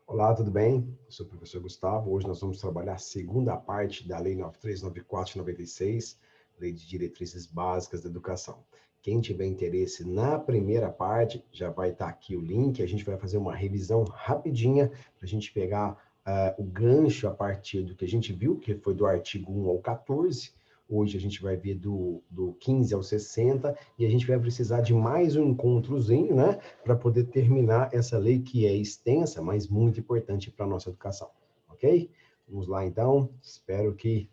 Olá, tudo bem? Eu sou o professor Gustavo. Hoje nós vamos trabalhar a segunda parte da Lei 9394 e 96, Lei de Diretrizes Básicas da Educação. Quem tiver interesse na primeira parte, já vai estar aqui o link. A gente vai fazer uma revisão rapidinha para a gente pegar o gancho a partir do que a gente viu, que foi do artigo 1 ao 14. Hoje a gente vai ver do 15 ao 60 e a gente vai precisar de mais um encontrozinho, né? Para poder terminar essa lei que é extensa, mas muito importante para a nossa educação, ok? Vamos lá, então. Espero que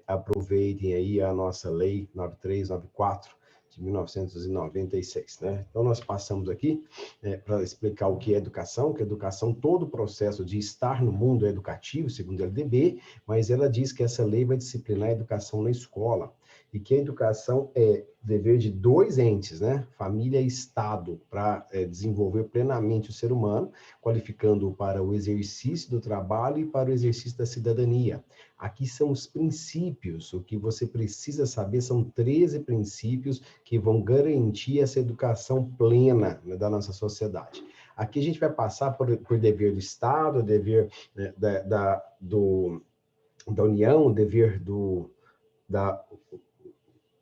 aproveitem aí a nossa lei 9394 de 1996, né? Então, nós passamos aqui para explicar o que é educação, que educação, todo o processo de estar no mundo é educativo, segundo a LDB, mas ela diz que essa lei vai disciplinar a educação na escola, e que a educação é dever de dois entes, né? Família e Estado, para desenvolver plenamente o ser humano, qualificando-o para o exercício do trabalho e para o exercício da cidadania. Aqui são os princípios, o que você precisa saber são 13 princípios que vão garantir essa educação plena, né, da nossa sociedade. Aqui a gente vai passar por dever do Estado, dever, né, da União, dever da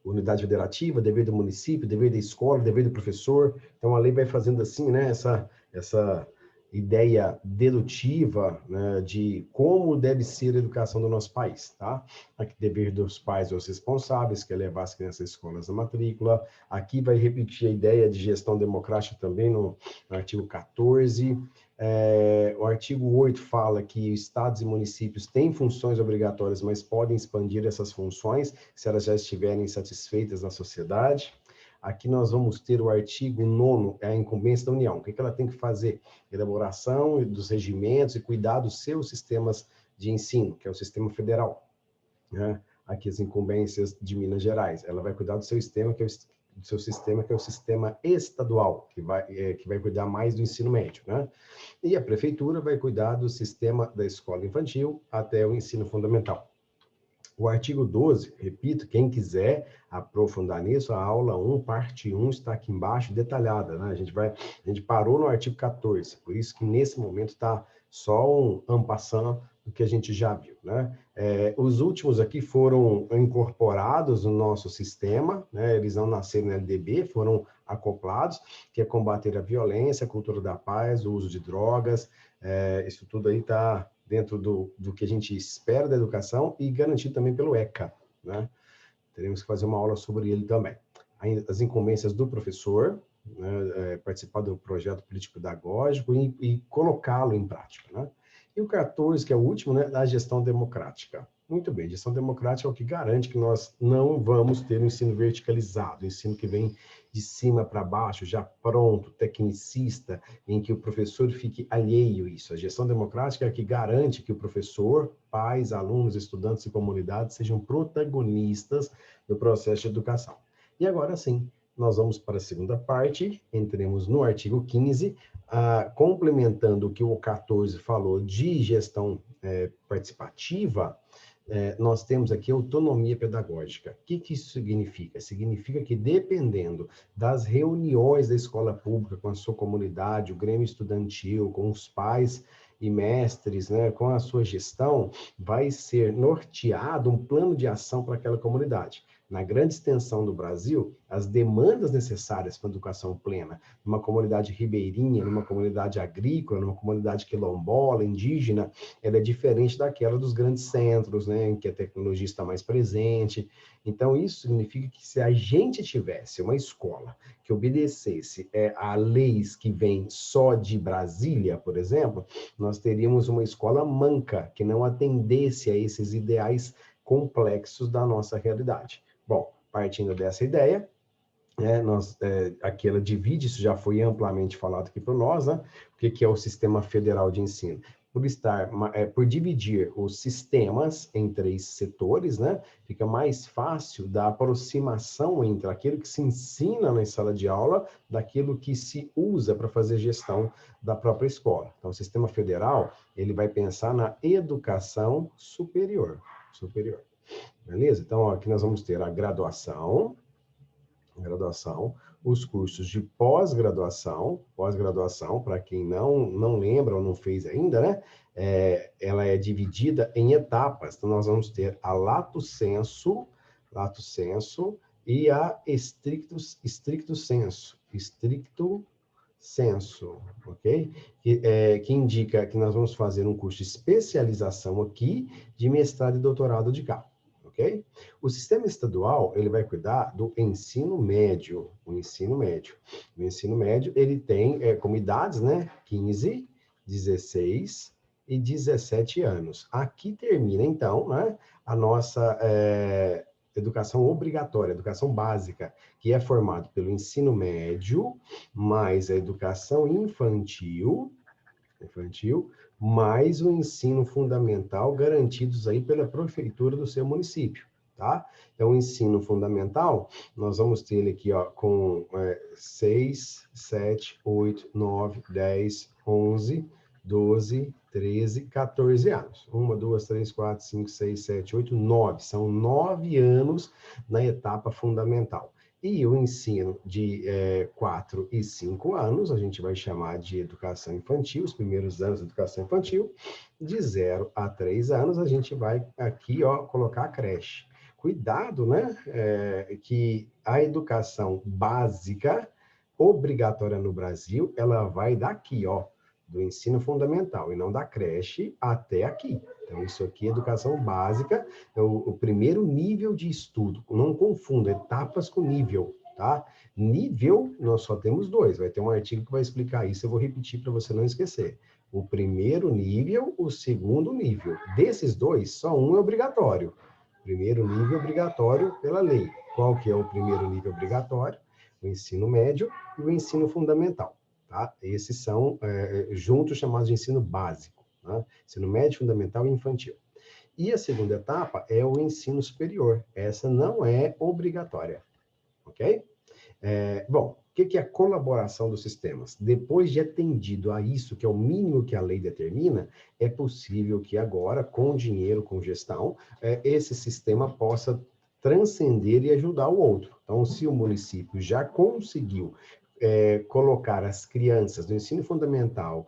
unidade federativa, dever do município, dever da escola, dever do professor. Então, a lei vai fazendo assim, né, essa ideia dedutiva, né, de como deve ser a educação do nosso país, tá? Aqui, dever dos pais ou responsáveis, que é levar as crianças às escolas na matrícula. Aqui vai repetir a ideia de gestão democrática também no artigo 14. O artigo 8 fala que estados e municípios têm funções obrigatórias, mas podem expandir essas funções se elas já estiverem satisfeitas na sociedade. Aqui nós vamos ter o artigo 9, a incumbência da União. O que ela tem que fazer? Elaboração dos regimentos e cuidar dos seus sistemas de ensino, que é o sistema federal, né? Aqui as incumbências de Minas Gerais. Ela vai cuidar do seu sistema, que é o sistema estadual, que vai cuidar mais do ensino médio, né? E a prefeitura vai cuidar do sistema da escola infantil até o ensino fundamental. O artigo 12, repito, quem quiser aprofundar nisso, a aula 1, parte 1, está aqui embaixo, detalhada, né? A gente parou no artigo 14, por isso que nesse momento está só um en passant do que a gente já viu, né? Os últimos aqui foram incorporados no nosso sistema, né? Eles não nasceram na LDB, foram acoplados, que é combater a violência, a cultura da paz, o uso de drogas, isso tudo aí está dentro do que a gente espera da educação e garantido também pelo ECA, né? Teremos que fazer uma aula sobre ele também. As incumbências do professor, né, participar do projeto político-pedagógico e colocá-lo em prática, né? E o 14, que é o último, né, da gestão democrática. Muito bem, gestão democrática é o que garante que nós não vamos ter um ensino verticalizado, um ensino que vem de cima para baixo, já pronto, tecnicista, em que o professor fique alheio a isso. A gestão democrática é a que garante que o professor, pais, alunos, estudantes e comunidades sejam protagonistas do processo de educação. E agora sim, nós vamos para a segunda parte, entremos no artigo 15, complementando o que o 14 falou de gestão participativa. Nós temos aqui autonomia pedagógica. O que isso significa? Significa que, dependendo das reuniões da escola pública com a sua comunidade, o grêmio estudantil, com os pais e mestres, né, com a sua gestão, vai ser norteado um plano de ação para aquela comunidade. Na grande extensão do Brasil, as demandas necessárias para a educação plena, numa comunidade ribeirinha, numa comunidade agrícola, numa comunidade quilombola, indígena, ela é diferente daquela dos grandes centros, né, em que a tecnologia está mais presente. Então, isso significa que se a gente tivesse uma escola que obedecesse a leis que vêm só de Brasília, por exemplo, nós teríamos uma escola manca, que não atendesse a esses ideais complexos da nossa realidade. Bom, partindo dessa ideia, aqui ela divide, isso já foi amplamente falado aqui por nós, né? O que é o Sistema Federal de Ensino? Por dividir os sistemas em 3 setores, né? Fica mais fácil da aproximação entre aquilo que se ensina na sala de aula daquilo que se usa para fazer gestão da própria escola. Então, o Sistema Federal, ele vai pensar na educação superior. Beleza? Então, aqui nós vamos ter a graduação, os cursos de pós-graduação, para quem não lembra ou não fez ainda, né? Ela é dividida em etapas. Então, nós vamos ter a lato sensu e a stricto sensu, ok? Que indica que nós vamos fazer um curso de especialização aqui, de mestrado e doutorado de cá, ok? O sistema estadual, ele vai cuidar do ensino médio, o ensino médio. O ensino médio, ele tem como idades, né? 15, 16 e 17 anos. Aqui termina, então, né, a nossa educação obrigatória, educação básica, que é formado pelo ensino médio, mais a educação infantil, mais o ensino fundamental, garantidos aí pela prefeitura do seu município, tá? Então, o ensino fundamental, nós vamos ter ele aqui, ó, com 6, 7, 8, 9, 10, 11, 12, 13, 14 anos. 1, 2, 3, 4, 5, 6, 7, 8, 9. São 9 anos na etapa fundamental. E o ensino de 4 e 5 anos, a gente vai chamar de educação infantil, os primeiros anos de educação infantil. De 0 a 3 anos, a gente vai aqui, ó, colocar a creche. Cuidado, né? Que a educação básica, obrigatória no Brasil, ela vai daqui, ó, do ensino fundamental, e não da creche até aqui. Então, isso aqui é educação básica, é o primeiro nível de estudo. Não confunda etapas com nível, tá? Nível, nós só temos 2. Vai ter um artigo que vai explicar isso, eu vou repetir para você não esquecer. O primeiro nível, o segundo nível. Desses 2, só um é obrigatório. Primeiro nível obrigatório pela lei. Qual que é o primeiro nível obrigatório? O ensino médio e o ensino fundamental. Tá? Esses são juntos chamados de ensino básico, né? Ensino médio, fundamental e infantil. E a segunda etapa é o ensino superior. Essa não é obrigatória, ok? Bom, o que é a colaboração dos sistemas? Depois de atendido a isso, que é o mínimo que a lei determina, é possível que agora, com dinheiro, com gestão, esse sistema possa transcender e ajudar o outro. Então, se o município já conseguiu colocar as crianças do ensino fundamental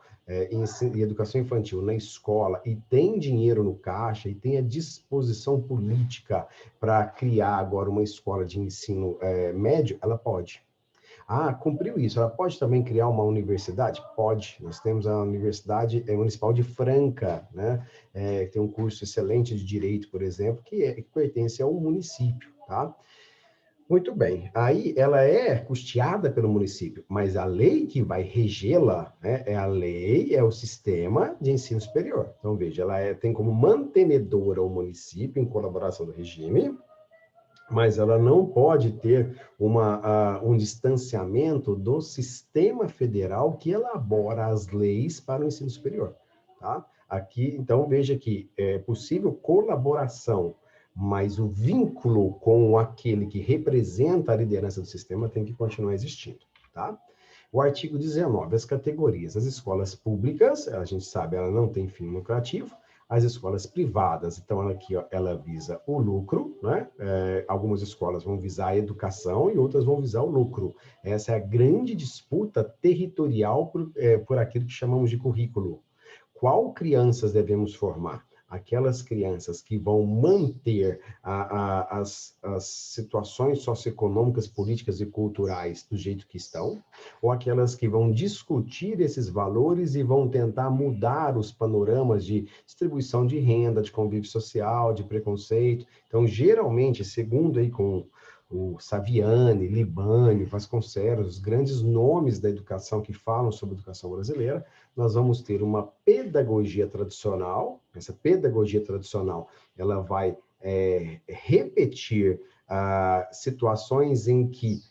e educação infantil na escola e tem dinheiro no caixa e tem a disposição política para criar agora uma escola de ensino médio, ela pode. Ah, cumpriu isso. Ela pode também criar uma universidade? Pode. Nós temos a Universidade Municipal de Franca, né? Tem um curso excelente de Direito, por exemplo, que pertence ao município, tá? Muito bem. Aí ela é custeada pelo município, mas a lei que vai regê-la, né, é o sistema de ensino superior. Então, veja, ela tem como mantenedora o município em colaboração do regime, mas ela não pode ter um distanciamento do sistema federal que elabora as leis para o ensino superior, tá? Aqui, então, veja que é possível colaboração, mas o vínculo com aquele que representa a liderança do sistema tem que continuar existindo, tá? O artigo 19, as categorias. As escolas públicas, a gente sabe, ela não tem fim lucrativo. As escolas privadas, então, ela aqui, ó, ela visa o lucro, né? Algumas escolas vão visar a educação e outras vão visar o lucro. Essa é a grande disputa territorial por aquilo que chamamos de currículo. Qual crianças devemos formar? Aquelas crianças que vão manter as situações socioeconômicas, políticas e culturais do jeito que estão, ou aquelas que vão discutir esses valores e vão tentar mudar os panoramas de distribuição de renda, de convívio social, de preconceito. Então, geralmente, segundo aí com o Saviani, Libani, Vasconcelos, os grandes nomes da educação que falam sobre a educação brasileira, nós vamos ter uma pedagogia tradicional. Essa pedagogia tradicional, ela vai repetir situações em que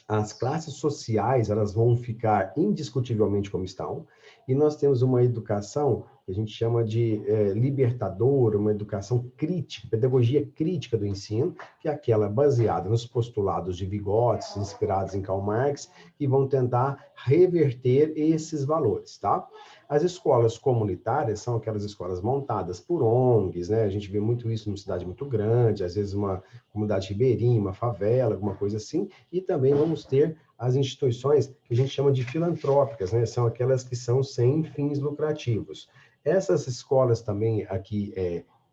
as classes sociais, elas vão ficar indiscutivelmente como estão, e nós temos uma educação que a gente chama de libertadora, uma educação crítica, pedagogia crítica do ensino, que é aquela baseada nos postulados de Vygotsky, inspirados em Karl Marx, que vão tentar reverter esses valores, tá? As escolas comunitárias são aquelas escolas montadas por ONGs, né? A gente vê muito isso numa cidade muito grande, às vezes uma comunidade ribeirinha, uma favela, alguma coisa assim, e também vamos ter as instituições que a gente chama de filantrópicas, né? São aquelas que são sem fins lucrativos. Essas escolas também aqui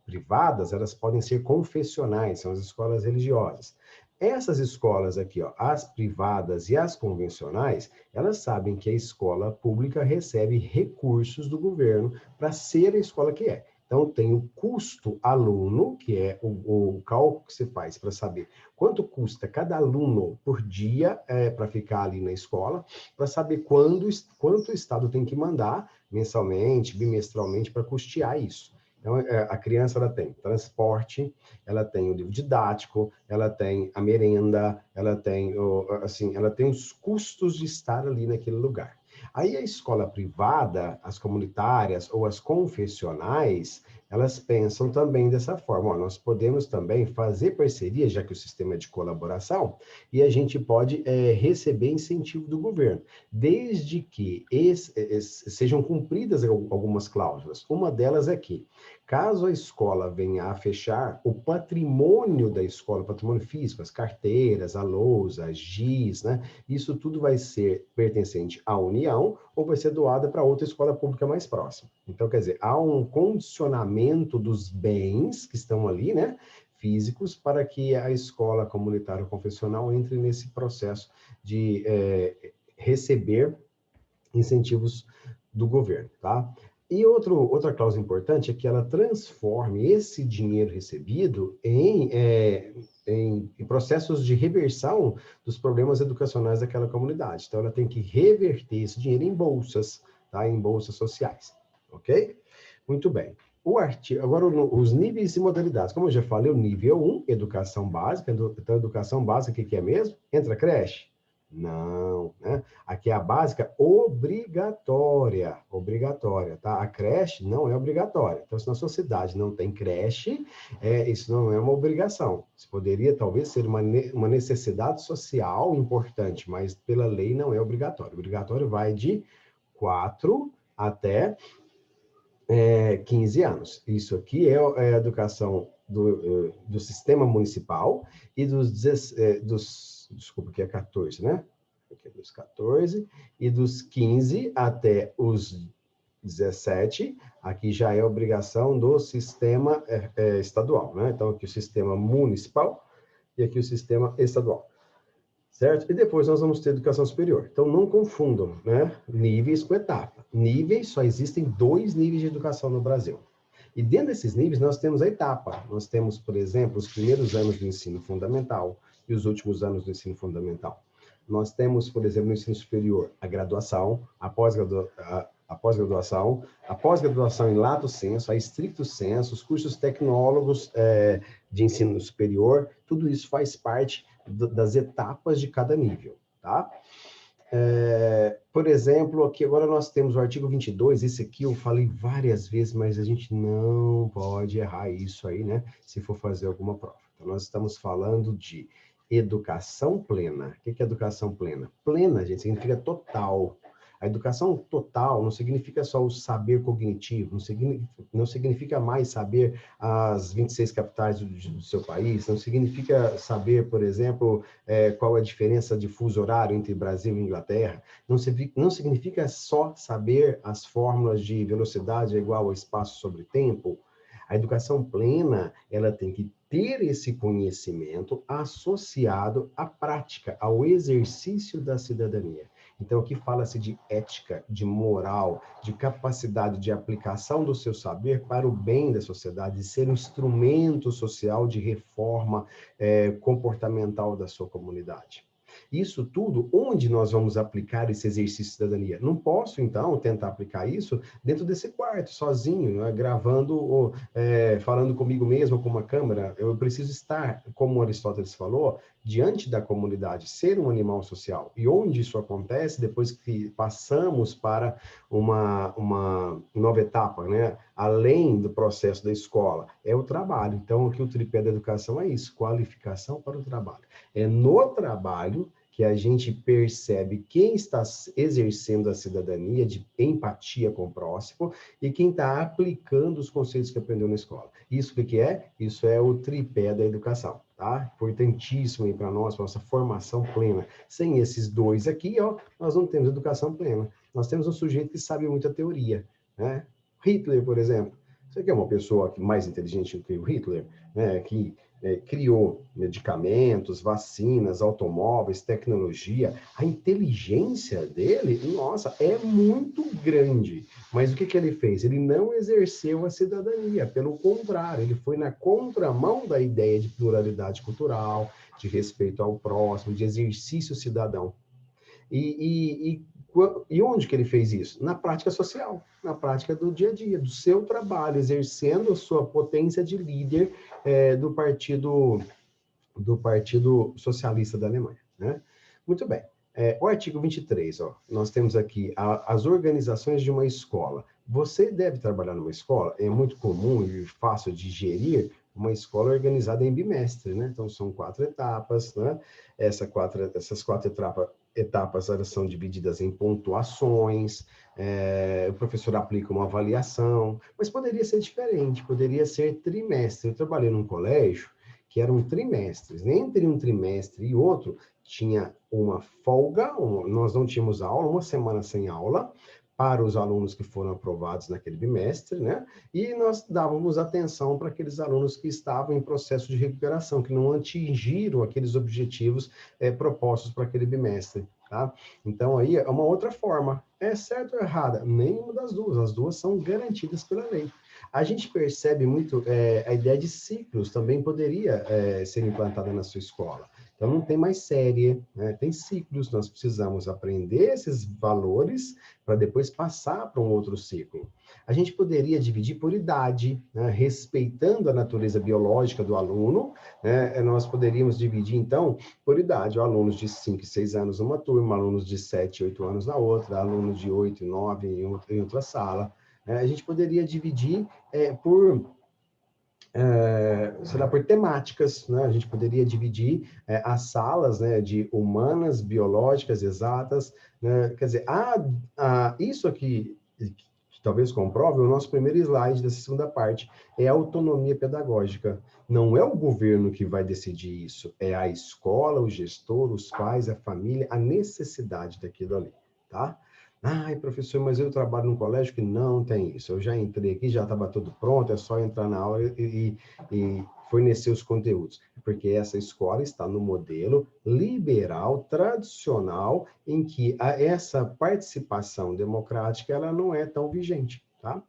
privadas, elas podem ser confessionais, são as escolas religiosas. Essas escolas aqui, ó, as privadas e as convencionais, elas sabem que a escola pública recebe recursos do governo para ser a escola que é. Então, tem o custo aluno, que é o cálculo que você faz para saber quanto custa cada aluno por dia para ficar ali na escola, para saber quanto o Estado tem que mandar mensalmente, bimestralmente, para custear isso. Então, a criança ela tem transporte, ela tem o livro didático, ela tem a merenda, ela tem, assim, ela tem os custos de estar ali naquele lugar. Aí a escola privada, as comunitárias ou as confessionais, elas pensam também dessa forma. Ó, nós podemos também fazer parceria, já que o sistema é de colaboração, e a gente pode receber incentivo do governo, desde que sejam cumpridas algumas cláusulas. Uma delas é que, caso a escola venha a fechar, o patrimônio da escola, o patrimônio físico, as carteiras, a lousa, giz, né? Isso tudo vai ser pertencente à União ou vai ser doada para outra escola pública mais próxima. Então, quer dizer, há um condicionamento dos bens que estão ali, né? Físicos, para que a escola comunitária ou confessional entre nesse processo de receber incentivos do governo, tá? E outra cláusula importante é que ela transforme esse dinheiro recebido em processos de reversão dos problemas educacionais daquela comunidade. Então, ela tem que reverter esse dinheiro em bolsas, tá? Em bolsas sociais, ok? Muito bem. Agora, os níveis e modalidades. Como eu já falei, o nível 1, educação básica. Então, educação básica, o que é mesmo? Entra creche? Não, né? Aqui é a básica obrigatória, tá? A creche não é obrigatória. Então, se na sua cidade não tem creche, isso não é uma obrigação. Isso poderia, talvez, ser uma necessidade social importante, mas pela lei não é obrigatório. Obrigatório vai de 4 até 15 anos. Isso aqui é a educação do sistema municipal e desculpa, que é 14, né? Aqui é dos 14 e dos 15 até os 17, aqui já é obrigação do sistema estadual, né? Então, aqui o sistema municipal e aqui o sistema estadual. Certo? E depois nós vamos ter educação superior. Então, não confundam, né? Níveis com etapa. Níveis, só existem 2 níveis de educação no Brasil. E dentro desses níveis, nós temos a etapa. Nós temos, por exemplo, os primeiros anos do ensino fundamental e os últimos anos do ensino fundamental. Nós temos, por exemplo, no ensino superior, a graduação, a pós-graduação, a pós-graduação em lato sensu, a estricto sensu, os cursos tecnólogos de ensino superior, tudo isso faz parte das etapas de cada nível, tá? Por exemplo, aqui agora nós temos o artigo 22, esse aqui eu falei várias vezes, mas a gente não pode errar isso aí, né? Se for fazer alguma prova. Então, nós estamos falando de educação plena. O que é educação plena? Plena, gente, significa total. A educação total não significa só o saber cognitivo, não significa mais saber as 26 capitais do seu país, não significa saber, por exemplo, qual é a diferença de fuso horário entre Brasil e Inglaterra, não significa só saber as fórmulas de velocidade igual ao espaço sobre tempo. A educação plena, ela tem que ter esse conhecimento associado à prática, ao exercício da cidadania. Então, aqui fala-se de ética, de moral, de capacidade de aplicação do seu saber para o bem da sociedade, de ser um instrumento social de reforma comportamental da sua comunidade. Isso tudo, onde nós vamos aplicar esse exercício de cidadania? Não posso, então, tentar aplicar isso dentro desse quarto, sozinho, né, gravando, ou, falando comigo mesmo com uma câmera. Eu preciso estar, como Aristóteles falou, diante da comunidade, ser um animal social. E onde isso acontece, depois que passamos para uma nova etapa, né? Além do processo da escola, é o trabalho. Então, aqui o tripé da educação é isso, qualificação para o trabalho. É no trabalho que a gente percebe quem está exercendo a cidadania de empatia com o próximo e quem está aplicando os conceitos que aprendeu na escola. Isso o que é? Isso é o tripé da educação, tá? Importantíssimo aí para nós, para nossa formação plena. Sem esses dois aqui, ó, nós não temos educação plena. Nós temos um sujeito que sabe muita teoria, né? Hitler, por exemplo. Você quer uma pessoa mais inteligente do que o Hitler, né? Que criou medicamentos, vacinas, automóveis, tecnologia. A inteligência dele, nossa, é muito grande. Mas o que ele fez? Ele não exerceu a cidadania. Pelo contrário, ele foi na contramão da ideia de pluralidade cultural, de respeito ao próximo, de exercício cidadão. E onde que ele fez isso? Na prática social, na prática do dia a dia, do seu trabalho, exercendo a sua potência de líder do Partido Socialista da Alemanha, né? Muito bem. O artigo 23, ó, nós temos aqui as organizações de uma escola. Você deve trabalhar numa escola, é muito comum e fácil de gerir uma escola organizada em bimestre, né? Então, são 4 etapas, né? Essas quatro etapas elas são divididas em pontuações, o professor aplica uma avaliação, mas poderia ser diferente, poderia ser trimestre. Eu trabalhei num colégio que eram trimestres. Entre um trimestre e outro, tinha uma folga, nós não tínhamos aula, uma semana sem aula, para os alunos que foram aprovados naquele bimestre, né? E nós dávamos atenção para aqueles alunos que estavam em processo de recuperação, que não atingiram aqueles objetivos propostos para aquele bimestre, tá? Então, aí é uma outra forma. É certo ou errada? Nenhuma das duas. As duas são garantidas pela lei. A gente percebe muito a ideia de ciclos também poderia ser implantada na sua escola. Então, não tem mais série, né? Tem ciclos, nós precisamos aprender esses valores para depois passar para um outro ciclo. A gente poderia dividir por idade, né? Respeitando a natureza biológica do aluno, né? Nós poderíamos dividir, então, por idade, alunos de 5 e 6 anos numa turma, alunos de 7 e 8 anos na outra, alunos de 8 e 9 em outra sala. A gente poderia dividir sei lá, por temáticas, né? A gente poderia dividir as salas, né, de humanas, biológicas, exatas, né? Quer dizer, isso aqui, que talvez comprove, o nosso primeiro slide dessa segunda parte, é a autonomia pedagógica. Não é o governo que vai decidir isso, é a escola, o gestor, os pais, a família, a necessidade daquilo ali, tá? Ai, professor, mas eu trabalho num colégio que não tem isso. Eu já entrei aqui, já estava tudo pronto, é só entrar na aula e fornecer os conteúdos. Porque essa escola está no modelo liberal, tradicional, em que essa participação democrática ela não é tão vigente, tá?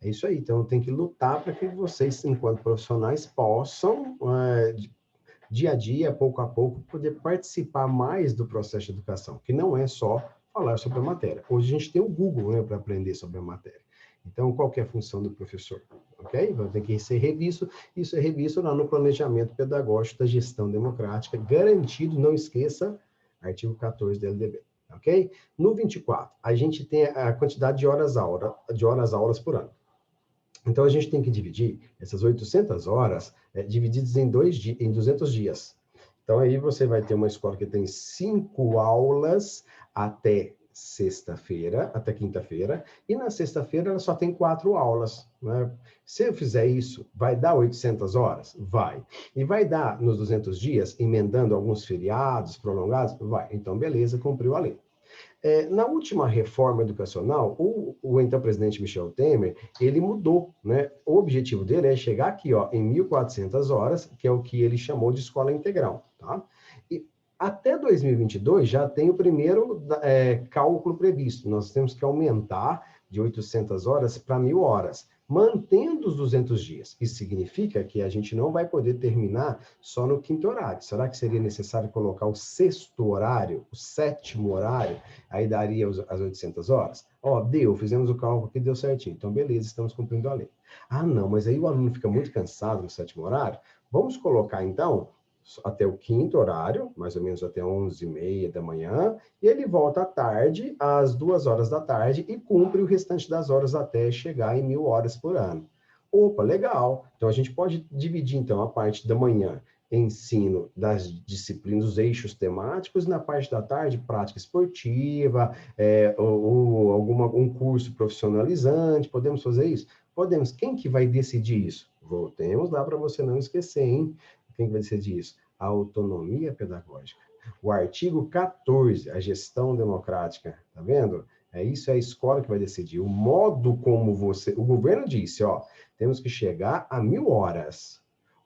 É isso aí. Então, tem que lutar para que vocês, enquanto profissionais, possam, dia a dia, pouco a pouco, poder participar mais do processo de educação, que não é só falar sobre a matéria. Hoje a gente tem o Google, né, para aprender sobre a matéria. Então, qual que é a função do professor? Ok? Então, tem que ser revisto. Isso é revisto lá no planejamento pedagógico da gestão democrática, garantido, não esqueça, artigo 14 da LDB. Ok? No 24, a gente tem a quantidade de horas-aulas por ano. Então, a gente tem que dividir essas 800 horas divididas em 200 dias. Então, aí você vai ter uma escola que tem 5 aulas até sexta-feira, até quinta-feira, e na sexta-feira ela só tem 4 aulas, né? Se eu fizer isso, vai dar 800 horas? Vai. E vai dar nos 200 dias, emendando alguns feriados prolongados? Vai. Então, beleza, cumpriu a lei. Na última reforma educacional, o então presidente Michel Temer, ele mudou, né? O objetivo dele é chegar aqui, ó, em 1.400 horas, que é o que ele chamou de escola integral, tá? E até 2022 já tem o primeiro cálculo previsto. Nós temos que aumentar de 800 horas para 1.000 horas. mantendo os 200 dias. Isso significa que a gente não vai poder terminar só no 5º horário. Será que seria necessário colocar o 6º horário, o 7º horário? Aí daria as 800 horas? Ó, fizemos o cálculo aqui, deu certinho. Então, beleza, estamos cumprindo a lei. Ah, não, mas aí o aluno fica muito cansado no 7º horário. Vamos colocar, então, até o 5º horário, mais ou menos até 11h30 da manhã, e ele volta à tarde, às 2 horas da tarde, e cumpre o restante das horas até chegar em 1.000 horas por ano. Opa, legal! Então, a gente pode dividir, então, a parte da manhã, ensino das disciplinas, os eixos temáticos, e na parte da tarde, prática esportiva, ou um curso profissionalizante. Podemos fazer isso? Podemos. Quem que vai decidir isso? Voltemos lá para você não esquecer, hein? Quem que vai decidir isso? A autonomia pedagógica. O artigo 14, a gestão democrática, tá vendo? Isso é a escola que vai decidir. O modo como o governo disse, ó, temos que chegar a 1.000 horas.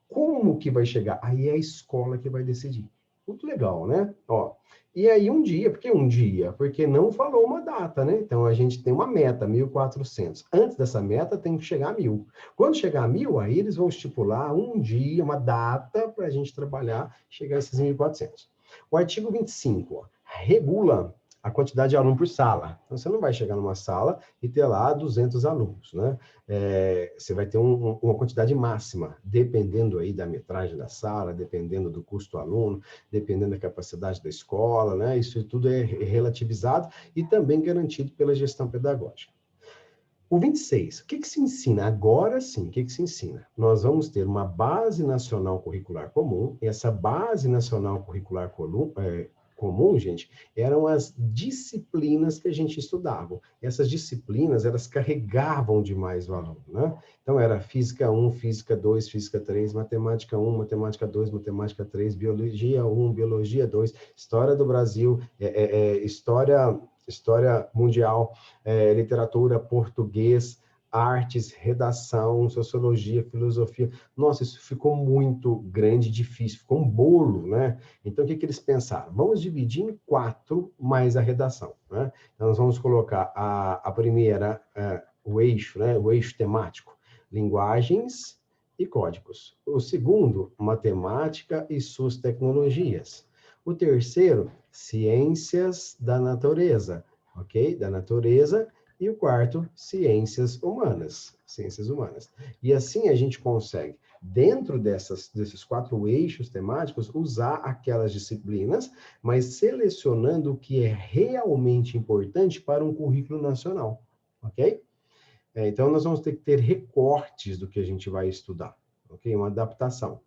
Como que vai chegar? Aí é a escola que vai decidir. Muito legal, né? Ó, e aí um dia, por que um dia? Porque não falou uma data, né? Então a gente tem uma meta, 1.400. Antes dessa meta tem que chegar a 1.000. Quando chegar a 1.000, aí eles vão estipular um dia, uma data para a gente trabalhar, chegar a esses 1.400. O artigo 25, ó, regula a quantidade de aluno por sala. Então, você não vai chegar numa sala e ter lá 200 alunos, né? Você vai ter uma quantidade máxima, dependendo aí da metragem da sala, dependendo do custo do aluno, dependendo da capacidade da escola, né? Isso tudo é relativizado e também garantido pela gestão pedagógica. O 26, o que se ensina? Agora sim, o que se ensina? Nós vamos ter uma base nacional curricular comum, e essa base nacional curricular comum, gente, eram as disciplinas que a gente estudava. Essas disciplinas, elas carregavam demais o aluno, né? Então, era Física 1, Física 2, Física 3, Matemática 1, Matemática 2, Matemática 3, Biologia 1, Biologia 2, História do Brasil, História mundial, literatura, português, artes, redação, sociologia, filosofia. Nossa, isso ficou muito grande, difícil, ficou um bolo, né? Então, o que eles pensaram? Vamos dividir em 4 mais a redação, né? Então, nós vamos colocar a primeira, o eixo, né? O eixo temático, linguagens e códigos. O segundo, matemática e suas tecnologias. O terceiro, ciências da natureza, ok? Da natureza. E o quarto, ciências humanas. Ciências humanas. E assim a gente consegue, dentro desses 4 eixos temáticos, usar aquelas disciplinas, mas selecionando o que é realmente importante para um currículo nacional, ok? Então, nós vamos ter que ter recortes do que a gente vai estudar, ok? Uma adaptação.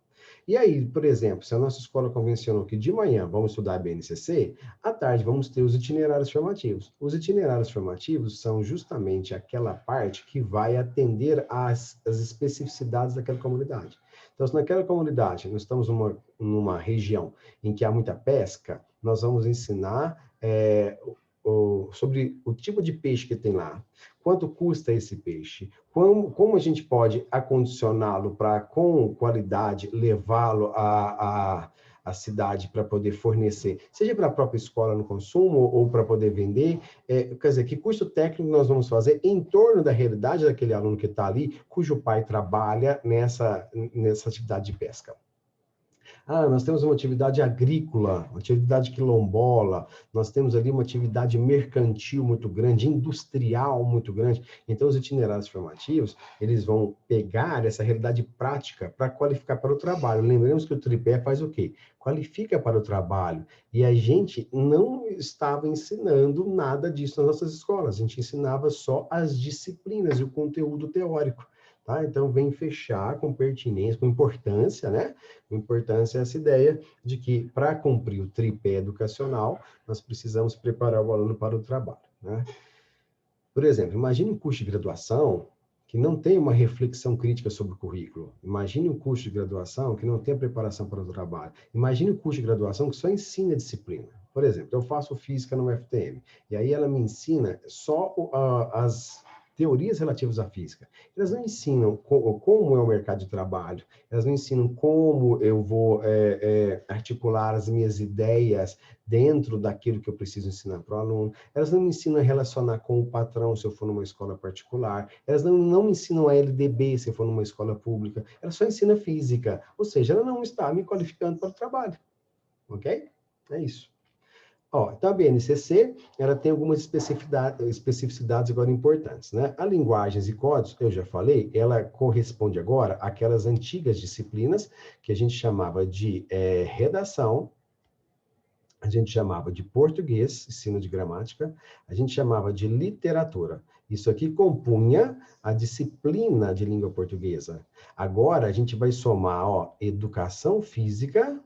E aí, por exemplo, se a nossa escola convencionou que de manhã vamos estudar a BNCC, à tarde vamos ter os itinerários formativos. Os itinerários formativos são justamente aquela parte que vai atender às especificidades daquela comunidade. Então, se naquela comunidade nós estamos numa região em que há muita pesca, nós vamos ensinar sobre o tipo de peixe que tem lá, quanto custa esse peixe, como a gente pode acondicioná-lo para, com qualidade, levá-lo à cidade para poder fornecer, seja para a própria escola no consumo ou para poder vender, quer dizer, que custo técnico nós vamos fazer em torno da realidade daquele aluno que está ali, cujo pai trabalha nessa atividade de pesca. Nós temos uma atividade agrícola, uma atividade quilombola, nós temos ali uma atividade mercantil muito grande, industrial muito grande. Então, os itinerários formativos, eles vão pegar essa realidade prática para qualificar para o trabalho. Lembremos que o tripé faz o quê? Qualifica para o trabalho. E a gente não estava ensinando nada disso nas nossas escolas, a gente ensinava só as disciplinas e o conteúdo teórico. Tá? Então, vem fechar com pertinência, com importância, né? Com importância essa ideia de que, para cumprir o tripé educacional, nós precisamos preparar o aluno para o trabalho, né? Por exemplo, imagine um curso de graduação que não tem uma reflexão crítica sobre o currículo. Imagine um curso de graduação que não tem a preparação para o trabalho. Imagine um curso de graduação que só ensina a disciplina. Por exemplo, eu faço física no FTM, e aí ela me ensina só teorias relativas à física. Elas não ensinam como é o mercado de trabalho, elas não ensinam como eu vou articular as minhas ideias dentro daquilo que eu preciso ensinar para o aluno, elas não me ensinam a relacionar com o patrão se eu for numa escola particular, elas não me ensinam a LDB se eu for numa escola pública, elas só ensinam física, ou seja, ela não está me qualificando para o trabalho, ok? É isso. Ó, então, a BNCC, ela tem algumas especificidades agora importantes, né? A linguagens e códigos, eu já falei, ela corresponde agora àquelas antigas disciplinas que a gente chamava de redação, a gente chamava de português, ensino de gramática, a gente chamava de literatura. Isso aqui compunha a disciplina de língua portuguesa. Agora, a gente vai somar, ó, educação física,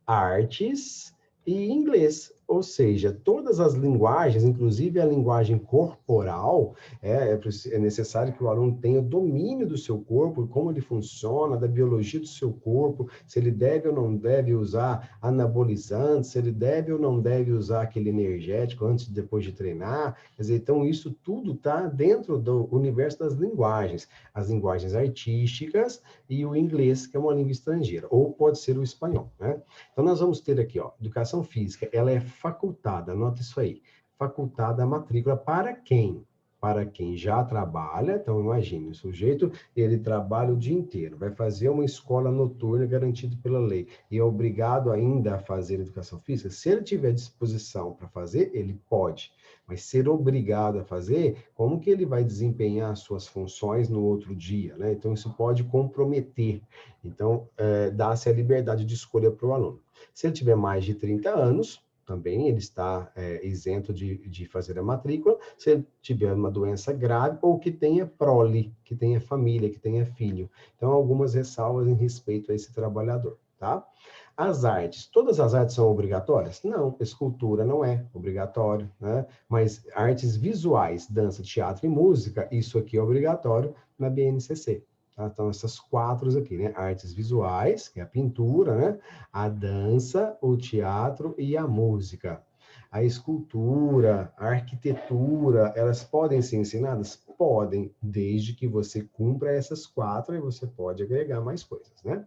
artes e inglês. Ou seja, todas as linguagens, inclusive a linguagem corporal, é necessário que o aluno tenha domínio do seu corpo, como ele funciona, da biologia do seu corpo, se ele deve ou não deve usar anabolizantes, se ele deve ou não deve usar aquele energético antes e depois de treinar. Quer dizer, então, isso tudo está dentro do universo das linguagens. As linguagens artísticas e o inglês, que é uma língua estrangeira, ou pode ser o espanhol, né? Então, nós vamos ter aqui, ó, educação física, ela é facultada, anota isso aí, facultada a matrícula para quem? Para quem já trabalha, então imagine, o sujeito, ele trabalha o dia inteiro, vai fazer uma escola noturna garantida pela lei, e é obrigado ainda a fazer educação física, se ele tiver disposição para fazer, ele pode, mas ser obrigado a fazer, como que ele vai desempenhar as suas funções no outro dia, né? Então, isso pode comprometer. Então, dá-se a liberdade de escolha para o aluno. Se ele tiver mais de 30 anos, também ele está isento de fazer a matrícula. Se ele tiver uma doença grave ou que tenha prole, que tenha família, que tenha filho. Então, algumas ressalvas em respeito a esse trabalhador, tá? As artes, todas as artes são obrigatórias? Não, escultura não é obrigatório, né? Mas artes visuais, dança, teatro e música, isso aqui é obrigatório na BNCC. Tá? Então, essas quatro aqui, né? Artes visuais, que é a pintura, né? A dança, o teatro e a música. A escultura, a arquitetura, elas podem ser ensinadas? Podem, desde que você cumpra essas quatro, e você pode agregar mais coisas, né?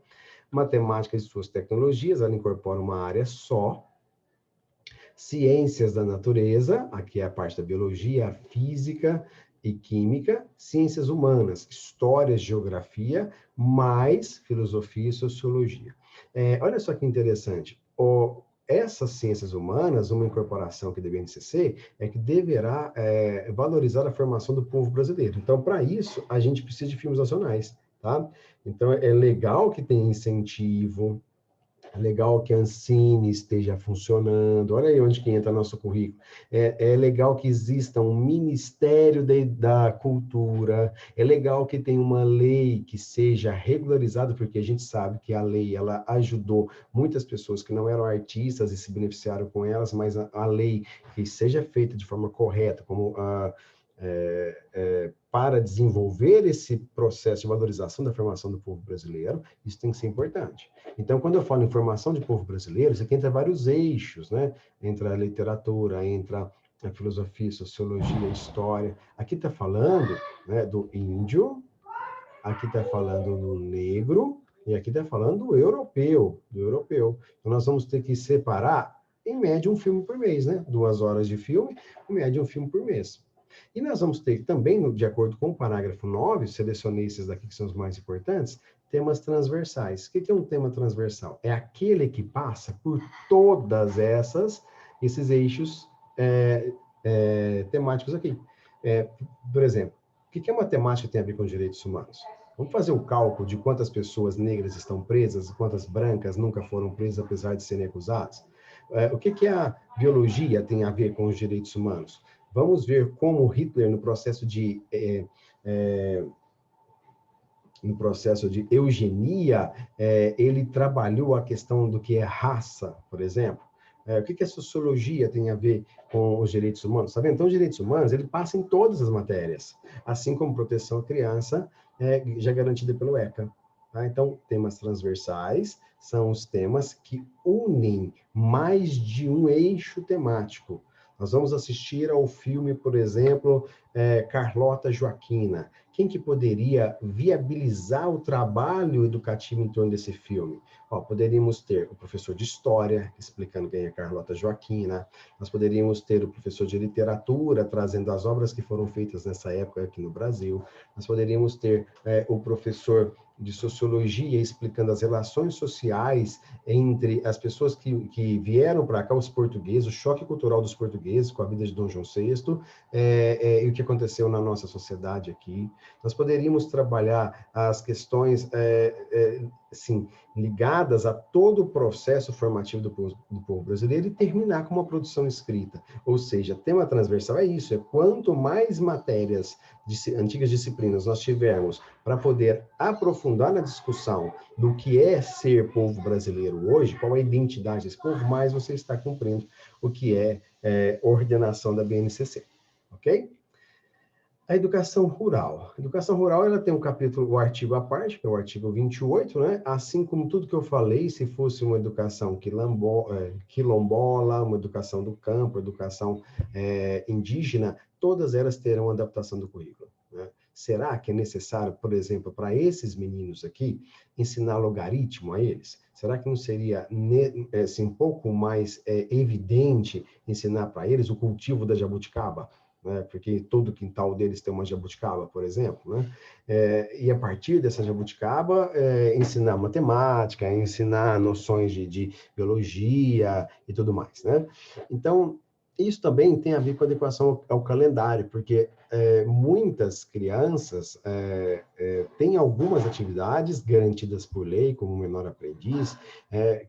Matemática e suas tecnologias, ela incorpora uma área só. Ciências da natureza, aqui é a parte da biologia, física e química. Ciências humanas, história, geografia, mais filosofia e sociologia. Olha só que interessante. Essas ciências humanas, uma incorporação que deve NCC, é que deverá valorizar a formação do povo brasileiro. Então, para isso, a gente precisa de filmes nacionais, tá? Então, é legal que tenha incentivo, é legal que a Ancine esteja funcionando. Olha aí onde que entra nosso currículo. É legal que exista um Ministério da Cultura. É legal que tenha uma lei que seja regularizada, porque a gente sabe que a lei ela ajudou muitas pessoas que não eram artistas e se beneficiaram com elas, mas a lei que seja feita de forma correta, como para desenvolver esse processo de valorização da formação do povo brasileiro, isso tem que ser importante. Então, quando eu falo em formação de povo brasileiro, isso aqui entra vários eixos, né? Entra a literatura, entra a filosofia, sociologia, história. Aqui está falando, né, do índio, aqui está falando do negro, e aqui está falando do europeu, Então, nós vamos ter que separar, em média, um filme por mês, né? 2 horas de filme, em média, um filme por mês. E nós vamos ter também, de acordo com o parágrafo 9, selecionei esses daqui que são os mais importantes, temas transversais. O que é um tema transversal? É aquele que passa por todas esses eixos temáticos aqui. Por exemplo, o que a matemática tem a ver com direitos humanos? Vamos fazer o cálculo de quantas pessoas negras estão presas e quantas brancas nunca foram presas, apesar de serem acusadas? O que a biologia tem a ver com os direitos humanos? Vamos ver como Hitler, no processo de eugenia, ele trabalhou a questão do que é raça, por exemplo. O que a sociologia tem a ver com os direitos humanos? Tá vendo? Então, os direitos humanos, ele passa em todas as matérias, assim como proteção à criança, já garantida pelo ECA. Tá? Então, temas transversais são os temas que unem mais de um eixo temático. Nós vamos assistir ao filme, por exemplo, Carlota Joaquina. Quem que poderia viabilizar o trabalho educativo em torno desse filme? Ó, poderíamos ter o professor de História, explicando quem é Carlota Joaquina. Nós poderíamos ter o professor de Literatura, trazendo as obras que foram feitas nessa época aqui no Brasil. Nós poderíamos ter o professor de Sociologia, explicando as relações sociais entre as pessoas que vieram para cá, os portugueses, o choque cultural dos portugueses com a vida de Dom João VI, e o que aconteceu na nossa sociedade aqui. Nós poderíamos trabalhar as questões assim, ligadas a todo o processo formativo do povo brasileiro e terminar com uma produção escrita. Ou seja, tema transversal é isso, é quanto mais matérias de antigas disciplinas nós tivermos para poder aprofundar na discussão do que é ser povo brasileiro hoje, qual é a identidade desse povo, mais você está cumprindo o que é ordenação da BNCC, ok? A educação rural. A educação rural, ela tem um capítulo, o artigo à parte, que é o artigo 28, né? Assim como tudo que eu falei, se fosse uma educação quilombola, uma educação do campo, educação indígena, todas elas terão adaptação do currículo, né? Será que é necessário, por exemplo, para esses meninos aqui, ensinar logaritmo a eles? Será que não seria assim, um pouco mais evidente ensinar para eles o cultivo da jabuticaba? Né? Porque todo quintal deles tem uma jabuticaba, por exemplo, né? E a partir dessa jabuticaba, ensinar matemática, ensinar noções de biologia e tudo mais, né? Então, isso também tem a ver com a adequação ao calendário, porque muitas crianças têm algumas atividades garantidas por lei, como o menor aprendiz,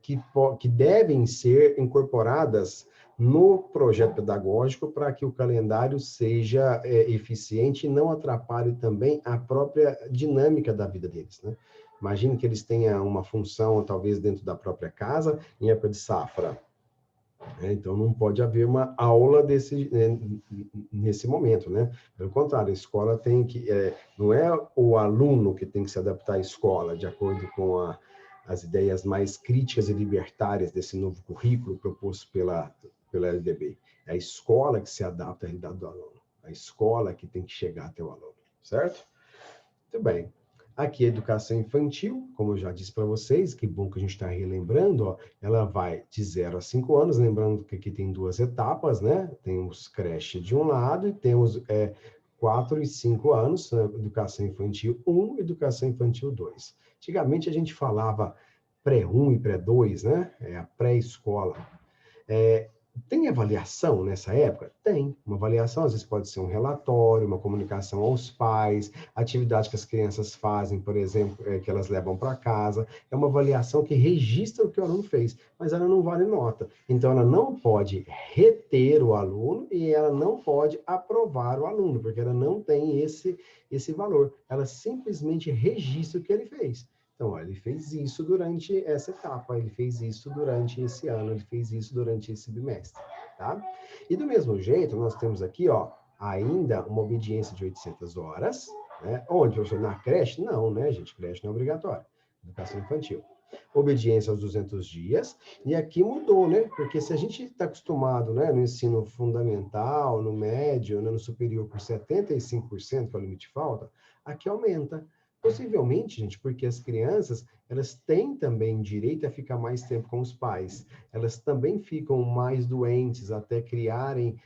que devem ser incorporadas no projeto pedagógico para que o calendário seja eficiente e não atrapalhe também a própria dinâmica da vida deles, né? Imagine que eles tenham uma função, talvez, dentro da própria casa, em época de safra. Então, não pode haver uma aula nesse momento, né? Pelo contrário, a escola tem que... não é o aluno que tem que se adaptar à escola, de acordo com as ideias mais críticas e libertárias desse novo currículo proposto pela LDB. É a escola que se adapta à realidade do aluno. A escola que tem que chegar até o aluno, certo? Muito bem. Aqui a educação infantil, como eu já disse para vocês, que bom que a gente está relembrando, ó, ela vai de 0 a 5 anos, lembrando que aqui tem 2 etapas, né? Temos creche de um lado e temos 4 e 5 anos, né? Educação infantil 1, educação infantil 2. Antigamente a gente falava pré-1 e pré-2, né? A pré-escola. Tem avaliação nessa época? Tem. Uma avaliação, às vezes, pode ser um relatório, uma comunicação aos pais, atividade que as crianças fazem, por exemplo, que elas levam para casa. É uma avaliação que registra o que o aluno fez, mas ela não vale nota. Então, ela não pode reter o aluno e ela não pode aprovar o aluno, porque ela não tem esse valor. Ela simplesmente registra o que ele fez. Então, ó, ele fez isso durante essa etapa, ele fez isso durante esse ano, ele fez isso durante esse bimestre, tá? E do mesmo jeito, nós temos aqui, ó, ainda uma obediência de 800 horas, né? Onde, professor, na creche? Não, né, gente? Creche não é obrigatória. Educação infantil. Obediência aos 200 dias, e aqui mudou, né? Porque se a gente está acostumado, né, no ensino fundamental, no médio, né, no superior, por 75%, que é o limite de falta, aqui aumenta. Possivelmente, gente, porque as crianças, elas têm também direito a ficar mais tempo com os pais. Elas também ficam mais doentes até criarem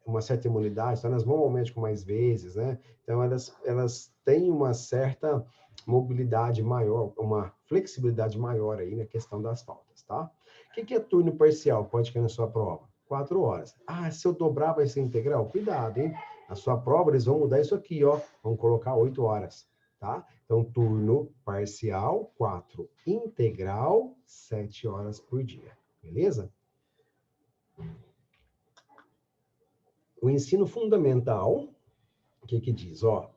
uma certa imunidade, então elas vão ao médico mais vezes, né? Então, elas têm uma certa mobilidade maior, uma flexibilidade maior aí na questão das faltas, tá? O que é turno parcial? Pode cair na sua prova. 4 horas. Ah, se eu dobrar vai ser integral? Cuidado, hein? Na sua prova eles vão mudar isso aqui, ó. Vão colocar 8 horas. Tá? Então, turno parcial, 4. Integral, 7 horas por dia. Beleza? O ensino fundamental, o que diz? Ó,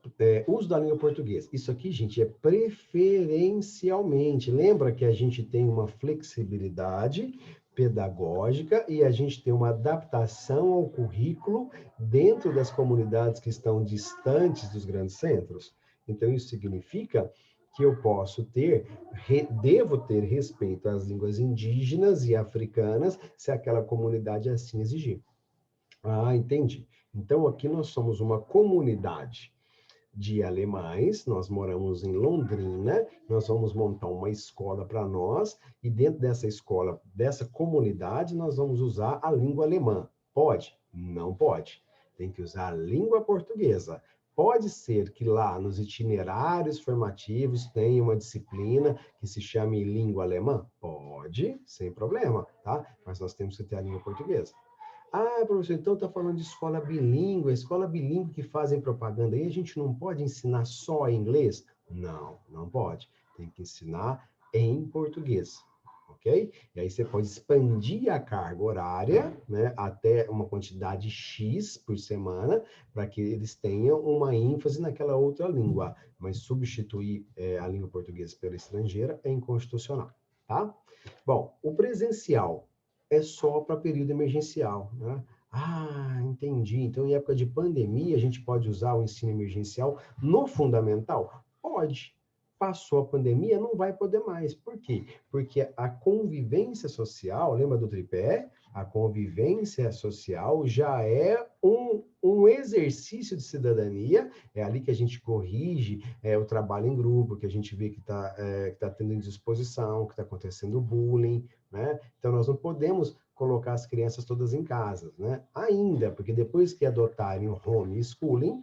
uso da língua portuguesa. Isso aqui, gente, é preferencialmente. Lembra que a gente tem uma flexibilidade pedagógica e a gente tem uma adaptação ao currículo dentro das comunidades que estão distantes dos grandes centros? Então, isso significa que eu devo ter respeito às línguas indígenas e africanas, se aquela comunidade assim exigir. Ah, entendi. Então, aqui nós somos uma comunidade de alemães, nós moramos em Londrina, nós vamos montar uma escola para nós, e dentro dessa escola, dessa comunidade, nós vamos usar a língua alemã. Pode? Não pode. Tem que usar a língua portuguesa. Pode ser que lá nos itinerários formativos tenha uma disciplina que se chame língua alemã? Pode, sem problema, tá? Mas nós temos que ter a língua portuguesa. Ah, professor, então está falando de escola bilíngue que fazem propaganda aí, a gente não pode ensinar só em inglês? Não, não pode. Tem que ensinar em português, ok? E aí você pode expandir a carga horária, né, até uma quantidade X por semana, para que eles tenham uma ênfase naquela outra língua. Mas substituir a língua portuguesa pela estrangeira é inconstitucional, tá? Bom, o presencial é só para período emergencial, né? Ah, entendi. Então, em época de pandemia, a gente pode usar o ensino emergencial no fundamental? Pode. Passou a pandemia, não vai poder mais. Por quê? Porque a convivência social, lembra do tripé? A convivência social já é um exercício de cidadania, é ali que a gente corrige o trabalho em grupo, que a gente vê que tá tendo indisposição, que está acontecendo bullying, né? Então, nós não podemos colocar as crianças todas em casa, né? Ainda, porque depois que adotarem o homeschooling,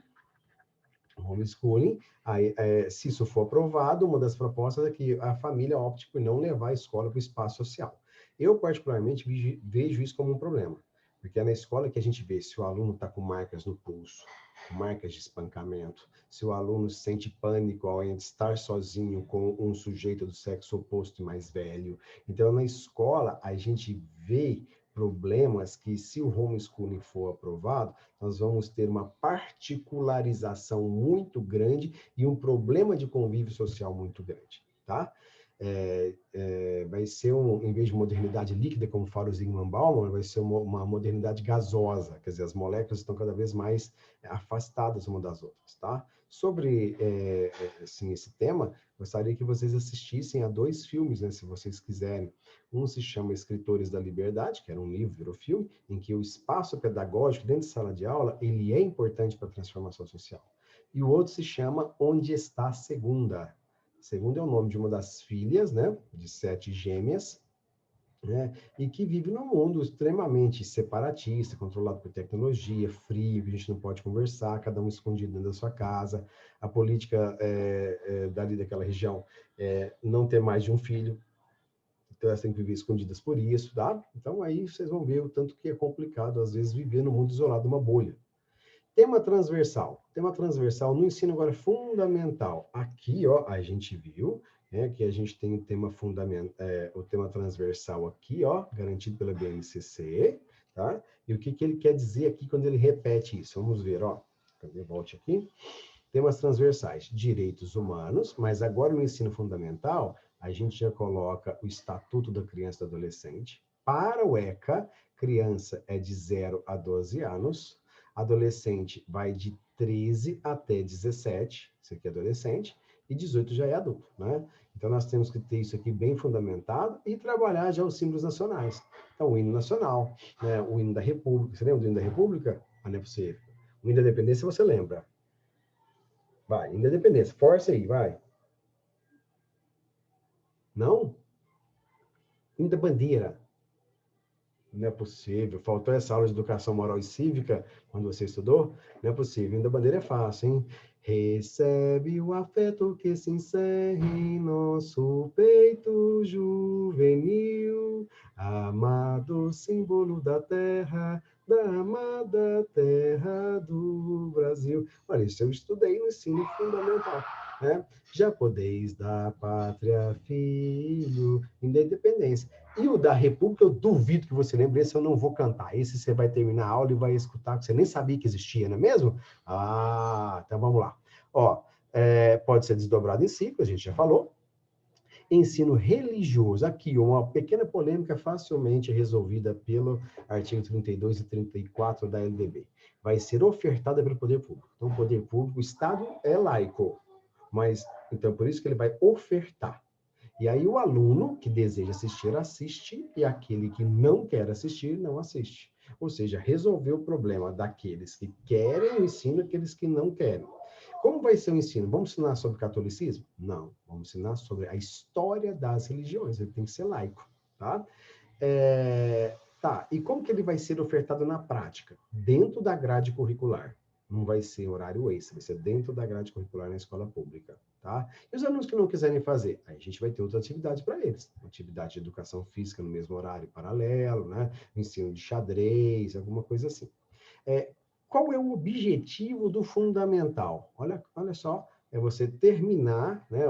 aí, se isso for aprovado, uma das propostas é que a família opte por não levar a escola para o espaço social. Eu, particularmente, vejo isso como um problema, porque é na escola que a gente vê se o aluno está com marcas no pulso, marcas de espancamento, se o aluno sente pânico ao estar sozinho com um sujeito do sexo oposto e mais velho. Então, na escola, a gente vê problemas que, se o homeschooling for aprovado, nós vamos ter uma particularização muito grande e um problema de convívio social muito grande, tá? Vai ser, em vez de modernidade líquida, como fala o Zygmunt Bauman, vai ser uma modernidade gasosa, quer dizer, as moléculas estão cada vez mais afastadas uma das outras, tá? Sobre assim, esse tema, gostaria que vocês assistissem a 2 filmes, né, se vocês quiserem. Um se chama Escritores da Liberdade, que era um livro, virou filme, em que o espaço pedagógico dentro de sala de aula, ele é importante para a transformação social. E o outro se chama Onde Está a Segunda? Segunda é o nome de uma das filhas, né, de 7 gêmeas, né, e que vive num mundo extremamente separatista, controlado por tecnologia, frio, que a gente não pode conversar, cada um escondido dentro da sua casa. A política dali daquela região não ter mais de um filho, então elas têm que viver escondidas por isso, tá? Então aí vocês vão ver o tanto que é complicado, às vezes, viver no mundo isolado, numa bolha. Tema transversal. Tema transversal no ensino agora fundamental. Aqui, ó, a gente viu, né, que a gente tem o tema transversal aqui, ó, garantido pela BNCC, tá? E o que que ele quer dizer aqui quando ele repete isso? Vamos ver, ó. Cadê? Volte aqui. Temas transversais, direitos humanos, mas agora no ensino fundamental, a gente já coloca o Estatuto da Criança e do Adolescente. Para o ECA, criança é de 0 a 12 anos, adolescente vai de 13 até 17, isso aqui é adolescente, e 18 já é adulto, né? Então, nós temos que ter isso aqui bem fundamentado e trabalhar já os símbolos nacionais. Então, o hino nacional, né? O hino da República. Você lembra do hino da República? Ah, não é possível. O hino da Independência você lembra. Vai, independência. Força aí, vai. Não? Ainda bandeira. Não é possível. Faltou essa aula de educação moral e cívica quando você estudou? Não é possível. Ainda bandeira é fácil, hein? Recebe o afeto que se encerra em nosso peito juvenil, amado símbolo da amada terra do Brasil. Olha, isso eu estudei no ensino fundamental, né? Já podeis dar pátria, filho, independência. E o da República, eu duvido que você lembre, esse eu não vou cantar. Esse você vai terminar a aula e vai escutar, que você nem sabia que existia, não é mesmo? Ah, então vamos lá. Ó, pode ser desdobrado em ciclo, a gente já falou. Ensino religioso, aqui uma pequena polêmica facilmente resolvida pelo artigo 32 e 34 da LDB. Vai ser ofertada pelo poder público. Então, o poder público, o Estado é laico, mas, então, por isso que ele vai ofertar. E aí o aluno que deseja assistir, assiste, e aquele que não quer assistir, não assiste. Ou seja, resolver o problema daqueles que querem o ensino e aqueles que não querem. Como vai ser o ensino? Vamos ensinar sobre catolicismo? Não, vamos ensinar sobre a história das religiões, ele tem que ser laico, tá? Tá, e como que ele vai ser ofertado na prática? Dentro da grade curricular. Não vai ser horário extra, vai ser dentro da grade curricular na escola pública, tá? E os alunos que não quiserem fazer, aí a gente vai ter outra atividade para eles. Uma atividade de educação física no mesmo horário paralelo, né? Ensino de xadrez, alguma coisa assim. Qual é o objetivo do fundamental? Olha só, é você terminar, né,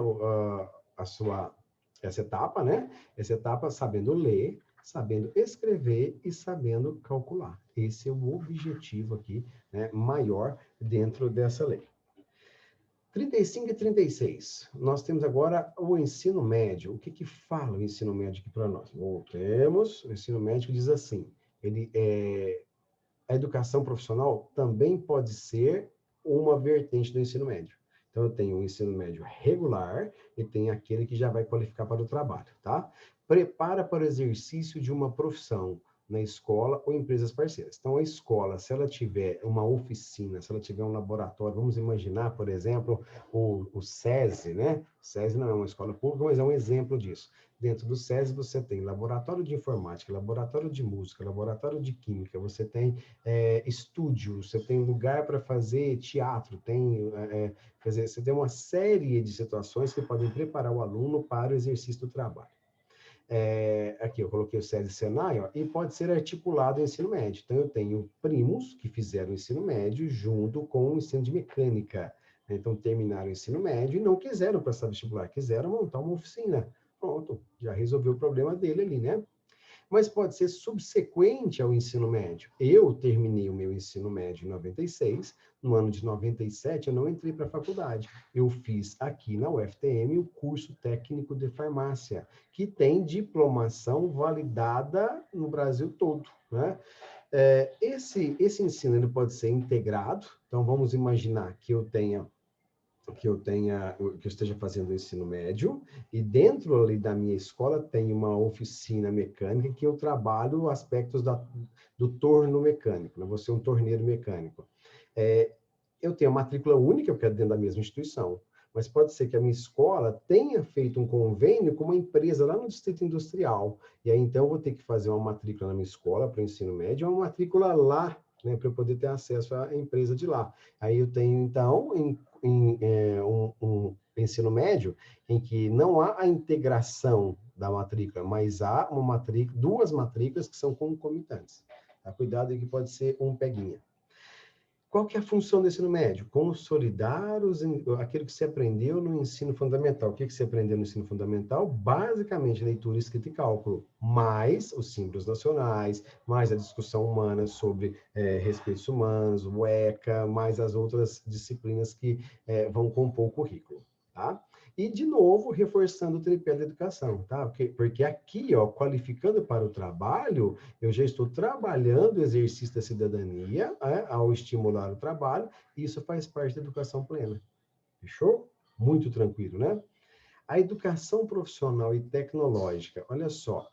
essa etapa, né? Essa etapa sabendo ler, sabendo escrever e sabendo calcular. Esse é o objetivo aqui, né, maior dentro dessa lei. 35 e 36. Nós temos agora o ensino médio. O que fala o ensino médio aqui para nós? Voltemos. O ensino médio diz assim, a educação profissional também pode ser uma vertente do ensino médio. Então, eu tenho o ensino médio regular e tem aquele que já vai qualificar para o trabalho, tá? Prepara para o exercício de uma profissão na escola ou empresas parceiras. Então, a escola, se ela tiver uma oficina, se ela tiver um laboratório, vamos imaginar, por exemplo, o SESI, né? O SESI não é uma escola pública, mas é um exemplo disso. Dentro do SESI, você tem laboratório de informática, laboratório de música, laboratório de química, você tem estúdio, você tem lugar para fazer teatro, quer dizer, você tem uma série de situações que podem preparar o aluno para o exercício do trabalho. Aqui eu coloquei o SESI Senai, ó, e pode ser articulado ao ensino médio. Então, eu tenho primos que fizeram o ensino médio junto com o ensino de mecânica. Então, terminaram o ensino médio e não quiseram prestar vestibular, quiseram montar uma oficina. Pronto, já resolveu o problema dele ali, né? Mas pode ser subsequente ao ensino médio. Eu terminei o meu ensino médio em 96, no ano de 97 eu não entrei para a faculdade. Eu fiz aqui na UFTM o curso técnico de farmácia, que tem diplomação validada no Brasil todo, né? Esse ensino ele pode ser integrado, então vamos imaginar que eu esteja fazendo o ensino médio, e dentro ali da minha escola tem uma oficina mecânica que eu trabalho aspectos do torno mecânico, né? Vou ser um torneiro mecânico. Eu tenho matrícula única, porque é dentro da mesma instituição, mas pode ser que a minha escola tenha feito um convênio com uma empresa lá no Distrito Industrial, e aí então eu vou ter que fazer uma matrícula na minha escola para o ensino médio, uma matrícula lá, né, para eu poder ter acesso à empresa de lá. Aí eu tenho, então, um ensino médio em que não há a integração da matrícula, mas há duas matrículas que são concomitantes. Tá? Cuidado aí que pode ser um peguinha. Qual que é a função do ensino médio? Consolidar aquilo que se aprendeu no ensino fundamental. O que você aprendeu no ensino fundamental? Basicamente, leitura, escrita e cálculo, mais os símbolos nacionais, mais a discussão humana sobre respeitos humanos, o ECA, mais as outras disciplinas que vão compor o currículo, tá? E, de novo, reforçando o tripé da educação, tá? Porque aqui, ó, qualificando para o trabalho, eu já estou trabalhando o exercício da cidadania, ao estimular o trabalho, e isso faz parte da educação plena. Fechou? Muito tranquilo, né? A educação profissional e tecnológica, olha só,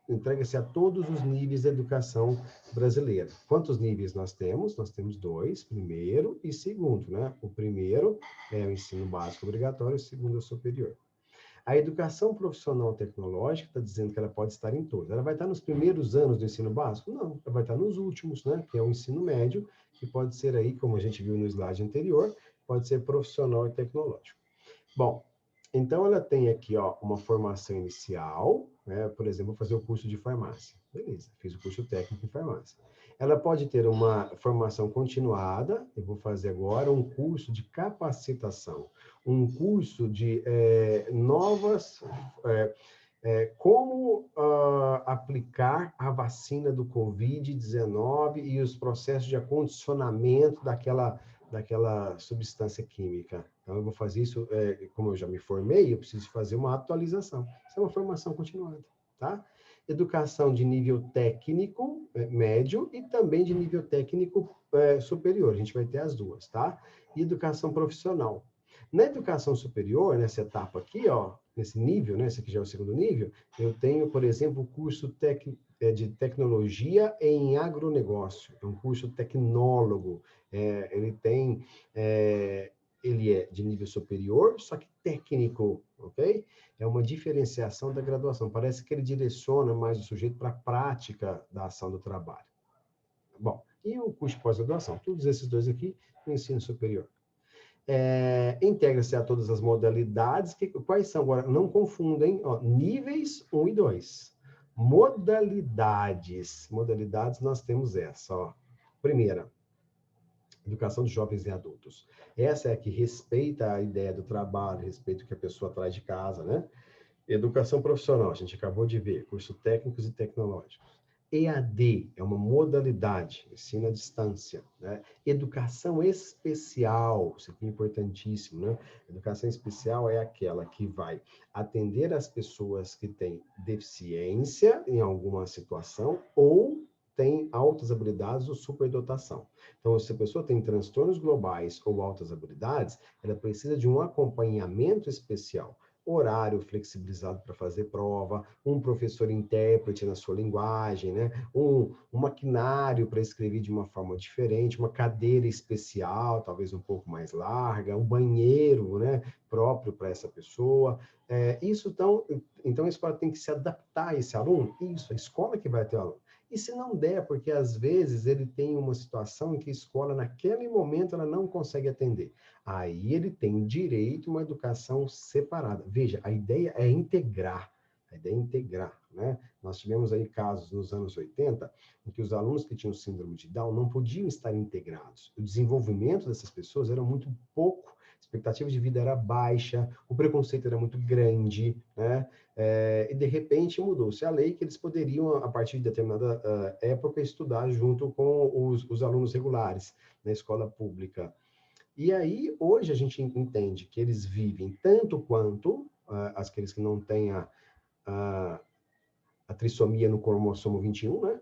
entrega-se a todos os níveis da educação brasileira. Quantos níveis nós temos? Nós temos 2, primeiro e segundo, né? O primeiro é o ensino básico obrigatório, o segundo é o superior. A educação profissional tecnológica está dizendo que ela pode estar em todos. Ela vai estar nos primeiros anos do ensino básico? Não, ela vai estar nos últimos, né? Que é o ensino médio, que pode ser aí, como a gente viu no slide anterior, pode ser profissional e tecnológico. Bom, então ela tem aqui, ó, uma formação inicial, né? Por exemplo, vou fazer o curso de farmácia. Beleza, fiz o curso técnico em farmácia. Ela pode ter uma formação continuada, eu vou fazer agora um curso de capacitação, um curso de como aplicar a vacina do Covid-19 e os processos de acondicionamento daquela substância química. Então, eu vou fazer isso, como eu já me formei, eu preciso fazer uma atualização. Isso é uma formação continuada, tá? Educação de nível técnico médio e também de nível técnico superior. A gente vai ter as duas, tá? E educação profissional. Na educação superior, nessa etapa aqui, ó, nesse nível, né, esse aqui já é o segundo nível, eu tenho, por exemplo, o curso de tecnologia em agronegócio, é um curso tecnólogo, ele é de nível superior, só que técnico, ok? É uma diferenciação da graduação, parece que ele direciona mais o sujeito para a prática da ação do trabalho. Bom, e o curso de pós-graduação? Todos esses dois aqui, no ensino superior. Integra-se a todas as modalidades, quais são agora? Não confundem, ó, níveis 1 e 2. Modalidades nós temos essa, ó. Primeira, educação de jovens e adultos. Essa é a que respeita a ideia do trabalho, respeita o que a pessoa traz de casa, né? Educação profissional, a gente acabou de ver, cursos técnicos e tecnológicos. EAD é uma modalidade, ensino à distância, né? Educação especial, isso aqui é importantíssimo, né? Educação especial é aquela que vai atender as pessoas que têm deficiência em alguma situação ou tem altas habilidades ou superdotação. Então, se a pessoa tem transtornos globais ou altas habilidades, ela precisa de um acompanhamento especial, horário flexibilizado para fazer prova, um professor intérprete na sua linguagem, né? Um maquinário para escrever de uma forma diferente, uma cadeira especial, talvez um pouco mais larga, um banheiro, né, próprio para essa pessoa. Então a escola tem que se adaptar a esse aluno? Isso, a escola que vai ter o aluno. E se não der, porque às vezes ele tem uma situação em que a escola, naquele momento, ela não consegue atender. Aí ele tem direito a uma educação separada. Veja, a ideia é integrar. A ideia é integrar, né? Nós tivemos aí casos nos anos 80 em que os alunos que tinham síndrome de Down não podiam estar integrados. O desenvolvimento dessas pessoas era muito pouco, a expectativa de vida era baixa, o preconceito era muito grande, né? E de repente mudou-se a lei que eles poderiam, a partir de determinada época, estudar junto com os alunos regulares na escola pública. E aí, hoje, a gente entende que eles vivem tanto quanto aqueles que não têm a trissomia no cromossomo 21, né?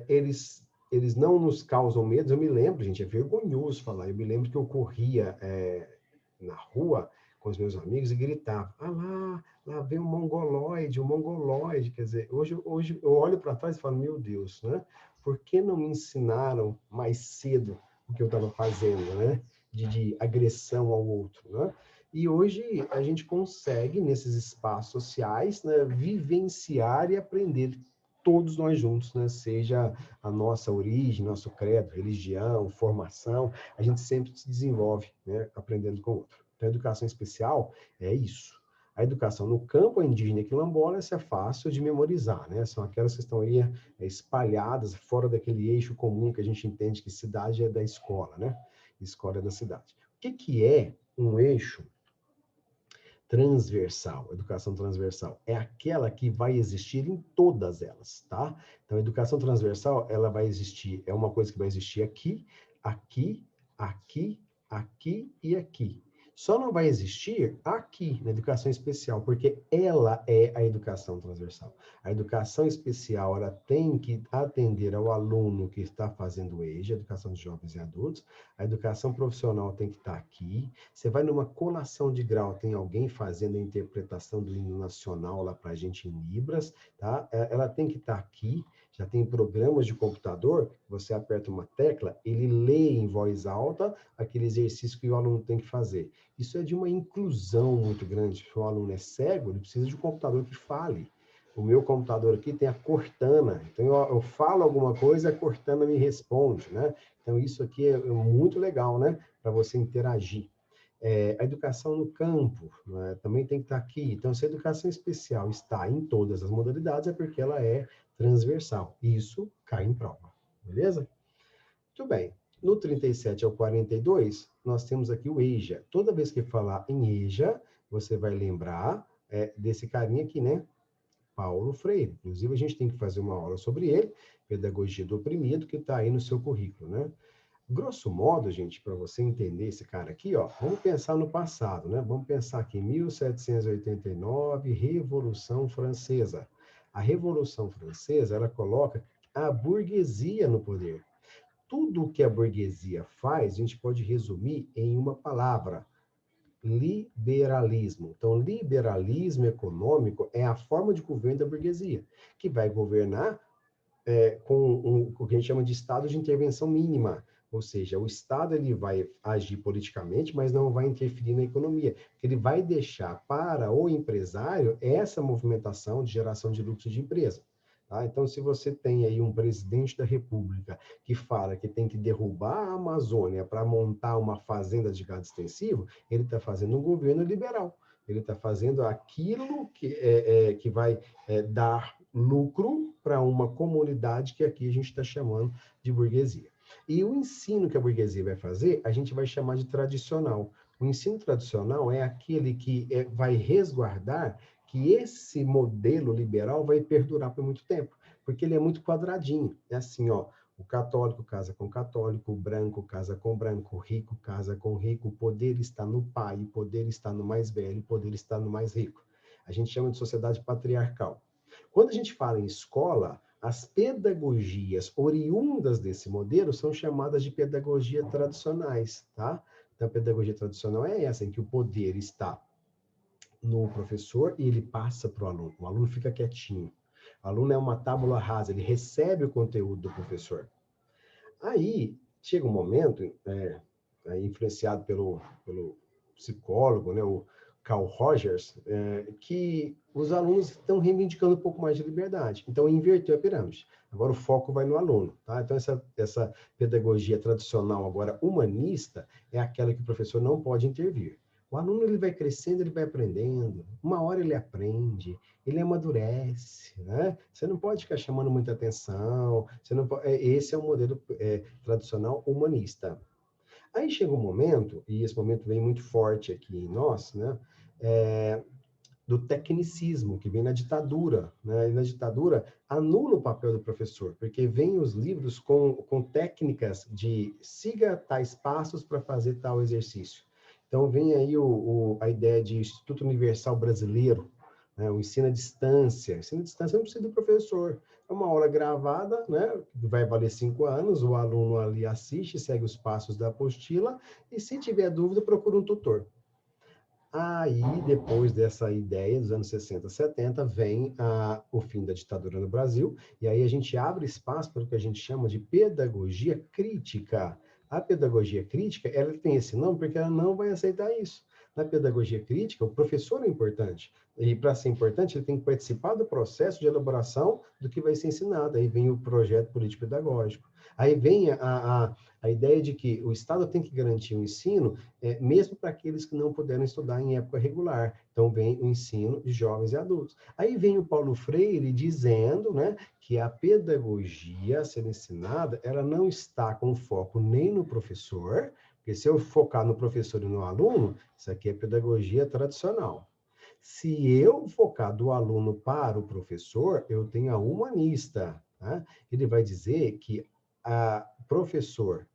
Eles não nos causam medo. Eu me lembro, gente, é vergonhoso falar, eu me lembro que eu corria na rua com os meus amigos e gritava, lá vem um mongoloide, quer dizer, hoje eu olho para trás e falo, meu Deus, né? Por que não me ensinaram mais cedo o que eu estava fazendo, né? De agressão ao outro, né? E hoje a gente consegue, nesses espaços sociais, né, vivenciar e aprender todos nós juntos, né? Seja a nossa origem, nosso credo, religião, formação, a gente sempre se desenvolve, né, aprendendo com o outro. Então, a educação especial é isso. A educação no campo indígena e quilombola, essa é fácil de memorizar, né? São aquelas que estão aí espalhadas fora daquele eixo comum que a gente entende que cidade é da escola, né? Escola é da cidade. O que é um eixo transversal? Educação transversal é aquela que vai existir em todas elas, tá? Então, a educação transversal, ela vai existir, é uma coisa que vai existir aqui, aqui, aqui, aqui e aqui. Só não vai existir aqui, na educação especial, porque ela é a educação transversal. A educação especial, ela tem que atender ao aluno que está fazendo o EJA, educação de jovens e adultos. A educação profissional tem que estar aqui. Você vai numa colação de grau, tem alguém fazendo a interpretação do hino nacional lá para a gente em Libras, tá? Ela tem que estar aqui. Já tem programas de computador, você aperta uma tecla, ele lê em voz alta aquele exercício que o aluno tem que fazer. Isso é de uma inclusão muito grande. Se o aluno é cego, ele precisa de um computador que fale. O meu computador aqui tem a Cortana, então eu falo alguma coisa, a Cortana me responde, né? Então isso aqui é muito legal, né? Para você interagir. A educação no campo, né, também tem que estar aqui. Então, se a educação especial está em todas as modalidades, é porque ela é transversal. Isso cai em prova, beleza? Muito bem. No 37 ao 42, nós temos aqui o EJA. Toda vez que falar em EJA, você vai lembrar desse carinha aqui, né? Paulo Freire. Inclusive, a gente tem que fazer uma aula sobre ele, Pedagogia do Oprimido, que está aí no seu currículo, né? Grosso modo, gente, para você entender esse cara aqui, ó, vamos pensar no passado, né? Vamos pensar aqui em 1789, Revolução Francesa. A Revolução Francesa, ela coloca a burguesia no poder. Tudo o que a burguesia faz, a gente pode resumir em uma palavra: liberalismo. Então, liberalismo econômico é a forma de governo da burguesia, que vai governar com o que a gente chama de estado de intervenção mínima. Ou seja, o Estado ele vai agir politicamente, mas não vai interferir na economia. Ele vai deixar para o empresário essa movimentação de geração de lucro de empresa. Tá? Então, se você tem aí um presidente da República que fala que tem que derrubar a Amazônia para montar uma fazenda de gado extensivo, ele está fazendo um governo liberal. Ele está fazendo aquilo que vai dar lucro para uma comunidade que aqui a gente está chamando de burguesia. E o ensino que a burguesia vai fazer, a gente vai chamar de tradicional. O ensino tradicional é aquele que vai resguardar que esse modelo liberal vai perdurar por muito tempo, porque ele é muito quadradinho. É assim, ó, o católico casa com católico, o branco casa com branco, o rico casa com rico, o poder está no pai, o poder está no mais velho, o poder está no mais rico. A gente chama de sociedade patriarcal. Quando a gente fala em escola, as pedagogias oriundas desse modelo são chamadas de pedagogia tradicionais, tá? Então, a pedagogia tradicional é essa, em que o poder está no professor e ele passa para o aluno. O aluno fica quietinho. O aluno é uma tábula rasa, ele recebe o conteúdo do professor. Aí, chega um momento, influenciado pelo psicólogo, né, o Carl Rogers, que os alunos estão reivindicando um pouco mais de liberdade. Então, inverteu a pirâmide. Agora o foco vai no aluno. Tá? Então, essa pedagogia tradicional, agora humanista, é aquela que o professor não pode intervir. O aluno ele vai crescendo, ele vai aprendendo. Uma hora ele aprende, ele amadurece, né? Você não pode ficar chamando muita atenção. Você não pode, esse é o modelo tradicional humanista. Aí chega um momento, e esse momento vem muito forte aqui em nós, né? Do tecnicismo, que vem na ditadura. Né? E na ditadura anula o papel do professor, porque vem os livros com técnicas de siga tais passos para fazer tal exercício. Então vem aí a ideia de Instituto Universal Brasileiro, né? O ensino à distância. O ensino à distância não precisa do professor. É uma aula gravada, né? Que vai valer 5 anos, o aluno ali assiste, segue os passos da apostila, e se tiver dúvida, procura um tutor. Aí, depois dessa ideia, dos anos 60, 70, vem o fim da ditadura no Brasil, e aí a gente abre espaço para o que a gente chama de pedagogia crítica. A pedagogia crítica, ela tem esse nome porque ela não vai aceitar isso. Na pedagogia crítica, o professor é importante, e para ser importante, ele tem que participar do processo de elaboração do que vai ser ensinado. Aí vem o projeto político-pedagógico. Aí vem a ideia de que o Estado tem que garantir o ensino mesmo para aqueles que não puderam estudar em época regular. Então, vem o ensino de jovens e adultos. Aí vem o Paulo Freire dizendo, né, que a pedagogia a ser ensinada, ela não está com foco nem no professor, porque se eu focar no professor e no aluno, isso aqui é pedagogia tradicional. Se eu focar do aluno para o professor, eu tenho a humanista. Tá? Ele vai dizer que a professor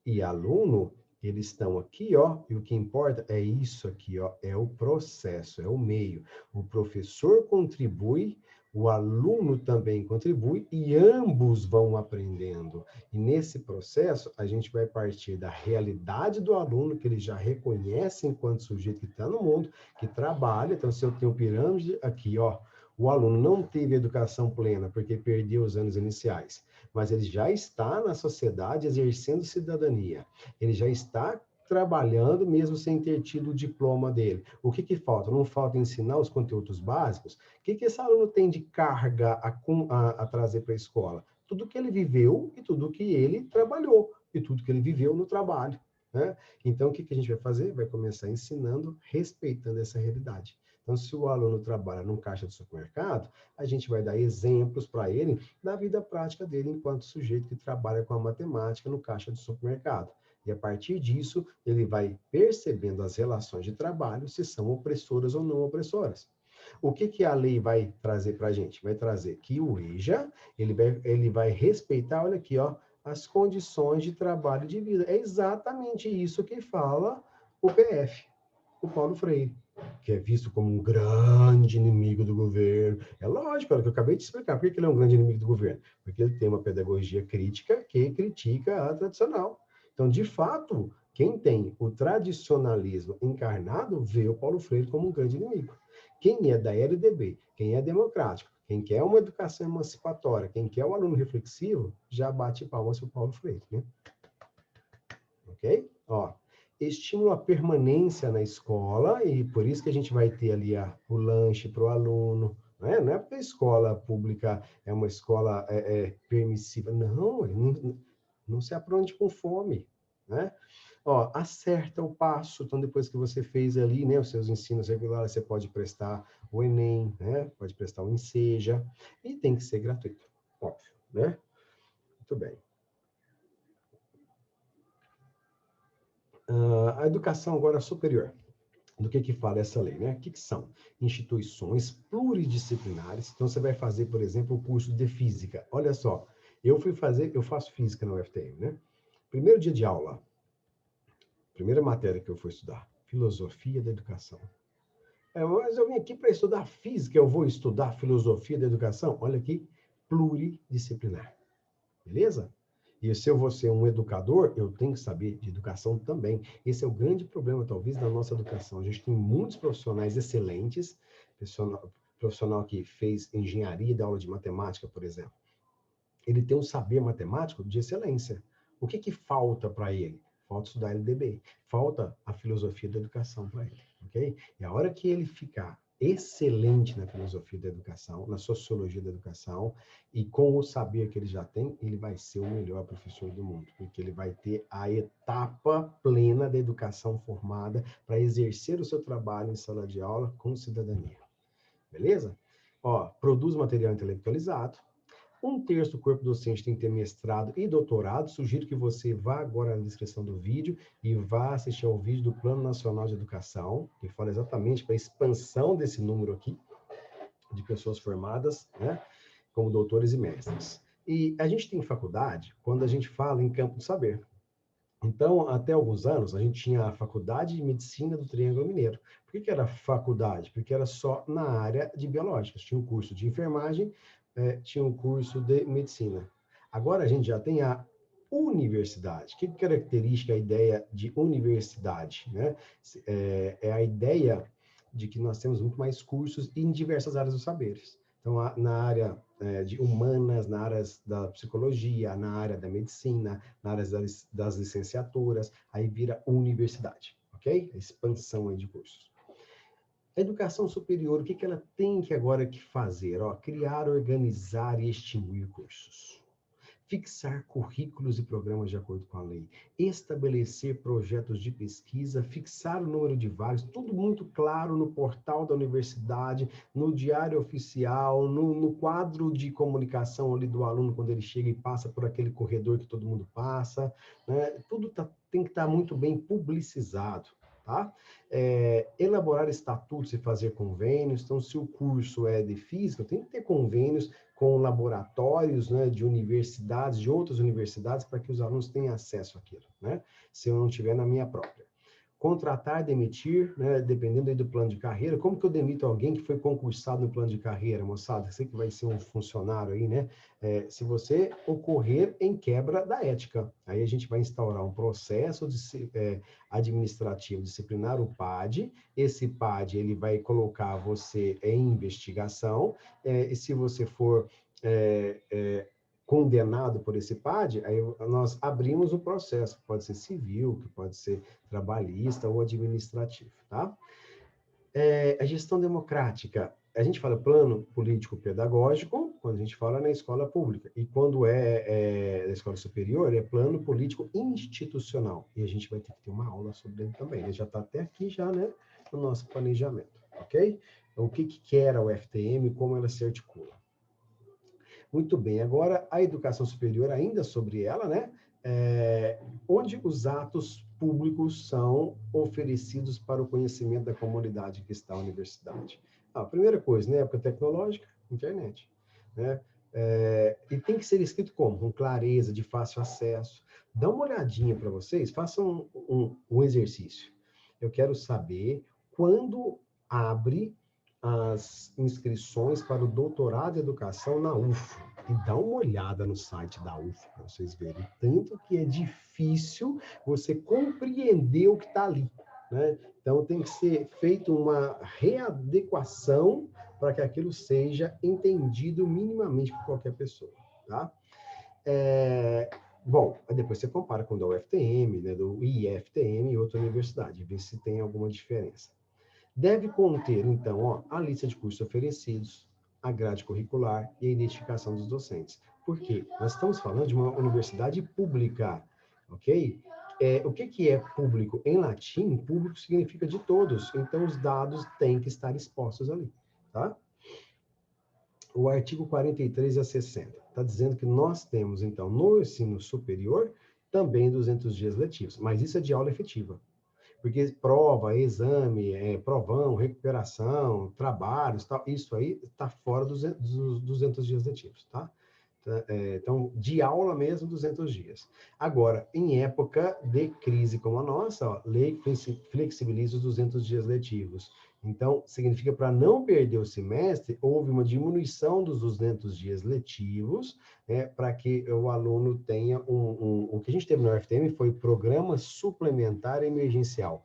e aluno, eles estão aqui, ó, e o que importa é isso aqui, ó, é o processo, é o meio. O professor contribui, o aluno também contribui e ambos vão aprendendo. E nesse processo, a gente vai partir da realidade do aluno, que ele já reconhece enquanto sujeito que está no mundo, que trabalha. Então, se eu tenho pirâmide aqui, ó, o aluno não teve educação plena porque perdeu os anos iniciais, mas ele já está na sociedade exercendo cidadania. Ele já está trabalhando mesmo sem ter tido o diploma dele. O que falta? Não falta ensinar os conteúdos básicos? O que esse aluno tem de carga a trazer para a escola? Tudo que ele viveu e tudo que ele trabalhou, e tudo que ele viveu no trabalho. Né? Então, o que a gente vai fazer? Vai começar ensinando, respeitando essa realidade. Então, se o aluno trabalha num caixa de supermercado, a gente vai dar exemplos para ele da vida prática dele enquanto sujeito que trabalha com a matemática no caixa de supermercado. E a partir disso, ele vai percebendo as relações de trabalho, se são opressoras ou não opressoras. O que a lei vai trazer para a gente? Vai trazer que o EJA, ele vai respeitar, olha aqui, ó, as condições de trabalho e de vida. É exatamente isso que fala o PF, o Paulo Freire, que é visto como um grande inimigo do governo. É lógico, é o que eu acabei de explicar. Por que ele é um grande inimigo do governo? Porque ele tem uma pedagogia crítica que critica a tradicional. Então, de fato, Quem tem o tradicionalismo encarnado vê o Paulo Freire como um grande inimigo. Quem é da LDB, quem é democrático, quem quer uma educação emancipatória, quem quer o aluno reflexivo, já bate palmas para o Paulo Freire, né? Ok? Ó, estimula a permanência na escola e por isso que a gente vai ter ali o lanche para o aluno, né? Não é porque a escola pública é uma escola permissiva, não, não se apronte com fome, né? Ó, acerta o passo, então depois que você fez ali, né, os seus ensinos regulares, você pode prestar o Enem, né? Pode prestar o Enseja e tem que ser gratuito, óbvio, né? Muito bem. A educação agora superior. Do que fala essa lei, né? O que são? Instituições pluridisciplinares. Então, você vai fazer, por exemplo, o curso de física. Olha só, eu faço física na UFTM, né? Primeiro dia de aula, primeira matéria que eu fui estudar, filosofia da educação. Mas eu vim aqui para estudar física, eu vou estudar filosofia da educação? Olha aqui, pluridisciplinar. Beleza? E se eu vou ser um educador, eu tenho que saber de educação também. Esse é o grande problema, talvez, da nossa educação. A gente tem muitos profissionais excelentes, profissional que fez engenharia e dá aula de matemática, por exemplo. Ele tem um saber matemático de excelência. O que falta para ele? Falta estudar LDB. Falta a filosofia da educação para ele, ok? E a hora que ele ficar excelente na filosofia da educação, na sociologia da educação, e com o saber que ele já tem, ele vai ser o melhor professor do mundo, porque ele vai ter a etapa plena da educação formada para exercer o seu trabalho em sala de aula com cidadania. Beleza? Ó, produz material intelectualizado. 1/3 do corpo docente tem que ter mestrado e doutorado. Sugiro que você vá agora na descrição do vídeo e vá assistir ao vídeo do Plano Nacional de Educação, que fala exatamente para a expansão desse número aqui de pessoas formadas, né, como doutores e mestres. E a gente tem faculdade quando a gente fala em campo de saber. Então, até alguns anos, a gente tinha a Faculdade de Medicina do Triângulo Mineiro. Por que era faculdade? Porque era só na área de biológicas. Tinha um curso de enfermagem, tinha um curso de medicina. Agora a gente já tem a universidade. Que característica a ideia de universidade? Né? É a ideia de que nós temos muito mais cursos em diversas áreas dos saberes. Então, na área de humanas, na área da psicologia, na área da medicina, na área das licenciaturas, aí vira universidade, ok? A expansão aí de cursos. A educação superior, o que ela tem que agora que fazer? Ó, criar, organizar e extinguir cursos. Fixar currículos e programas de acordo com a lei, estabelecer projetos de pesquisa, fixar o número de vagas, tudo muito claro no portal da universidade, no diário oficial, no quadro de comunicação ali do aluno quando ele chega e passa por aquele corredor que todo mundo passa, né? Tudo tem que estar muito bem publicizado. Tá? Elaborar estatutos e fazer convênios. Então, se o curso é de física, tem que ter convênios com laboratórios, né, de universidades, de outras universidades, para que os alunos tenham acesso àquilo, né? Se eu não tiver na minha própria. Contratar, demitir, né, dependendo aí do plano de carreira. Como que eu demito alguém que foi concursado no plano de carreira, moçada? Você que vai ser um funcionário aí, né? Se você ocorrer em quebra da ética, aí a gente vai instaurar um processo administrativo disciplinar, o PAD. Esse PAD, ele vai colocar você em investigação, e se você for condenado por esse PAD, aí nós abrimos o processo, que pode ser civil, que pode ser trabalhista ou administrativo, tá? A gestão democrática, a gente fala plano político-pedagógico quando a gente fala na escola pública, e quando na escola superior, é plano político institucional, e a gente vai ter que ter uma aula sobre ele também, ele já está até aqui já, né, no nosso planejamento, ok? Então, o que era o FTM, como ela se articula. Muito bem, agora a educação superior, ainda sobre ela, né? Onde os atos públicos são oferecidos para o conhecimento da comunidade que está na universidade. A primeira coisa, na época tecnológica, internet, né? E tem que ser escrito como? Com clareza, de fácil acesso. Dá uma olhadinha para vocês, façam um exercício. Eu quero saber quando abre as inscrições para o doutorado em educação na UFO. E dá uma olhada no site da UF para vocês verem. Tanto que é difícil você compreender o que está ali, né? Então, tem que ser feita uma readequação para que aquilo seja entendido minimamente por qualquer pessoa, tá? Bom, aí depois você compara com o da UFTM, né, do IFTM e outra universidade, vê se tem alguma diferença. Deve conter, então, ó, a lista de cursos oferecidos, a grade curricular e a identificação dos docentes. Por quê? Nós estamos falando de uma universidade pública, ok? O que é público? Em latim, público significa de todos, então os dados têm que estar expostos ali, tá? O artigo 43 a 60 está dizendo que nós temos, então, no ensino superior, também 200 dias letivos, mas isso é de aula efetiva. Porque prova, exame, provão, recuperação, trabalhos, tal, isso aí está fora dos 200 dias letivos, tá? Então, de aula mesmo, 200 dias. Agora, em época de crise como a nossa, ó, lei flexibiliza os 200 dias letivos. Então, significa para não perder o semestre, houve uma diminuição dos 200 dias letivos, né, para que o aluno tenha o que a gente teve no UFTM foi Programa Suplementar Emergencial.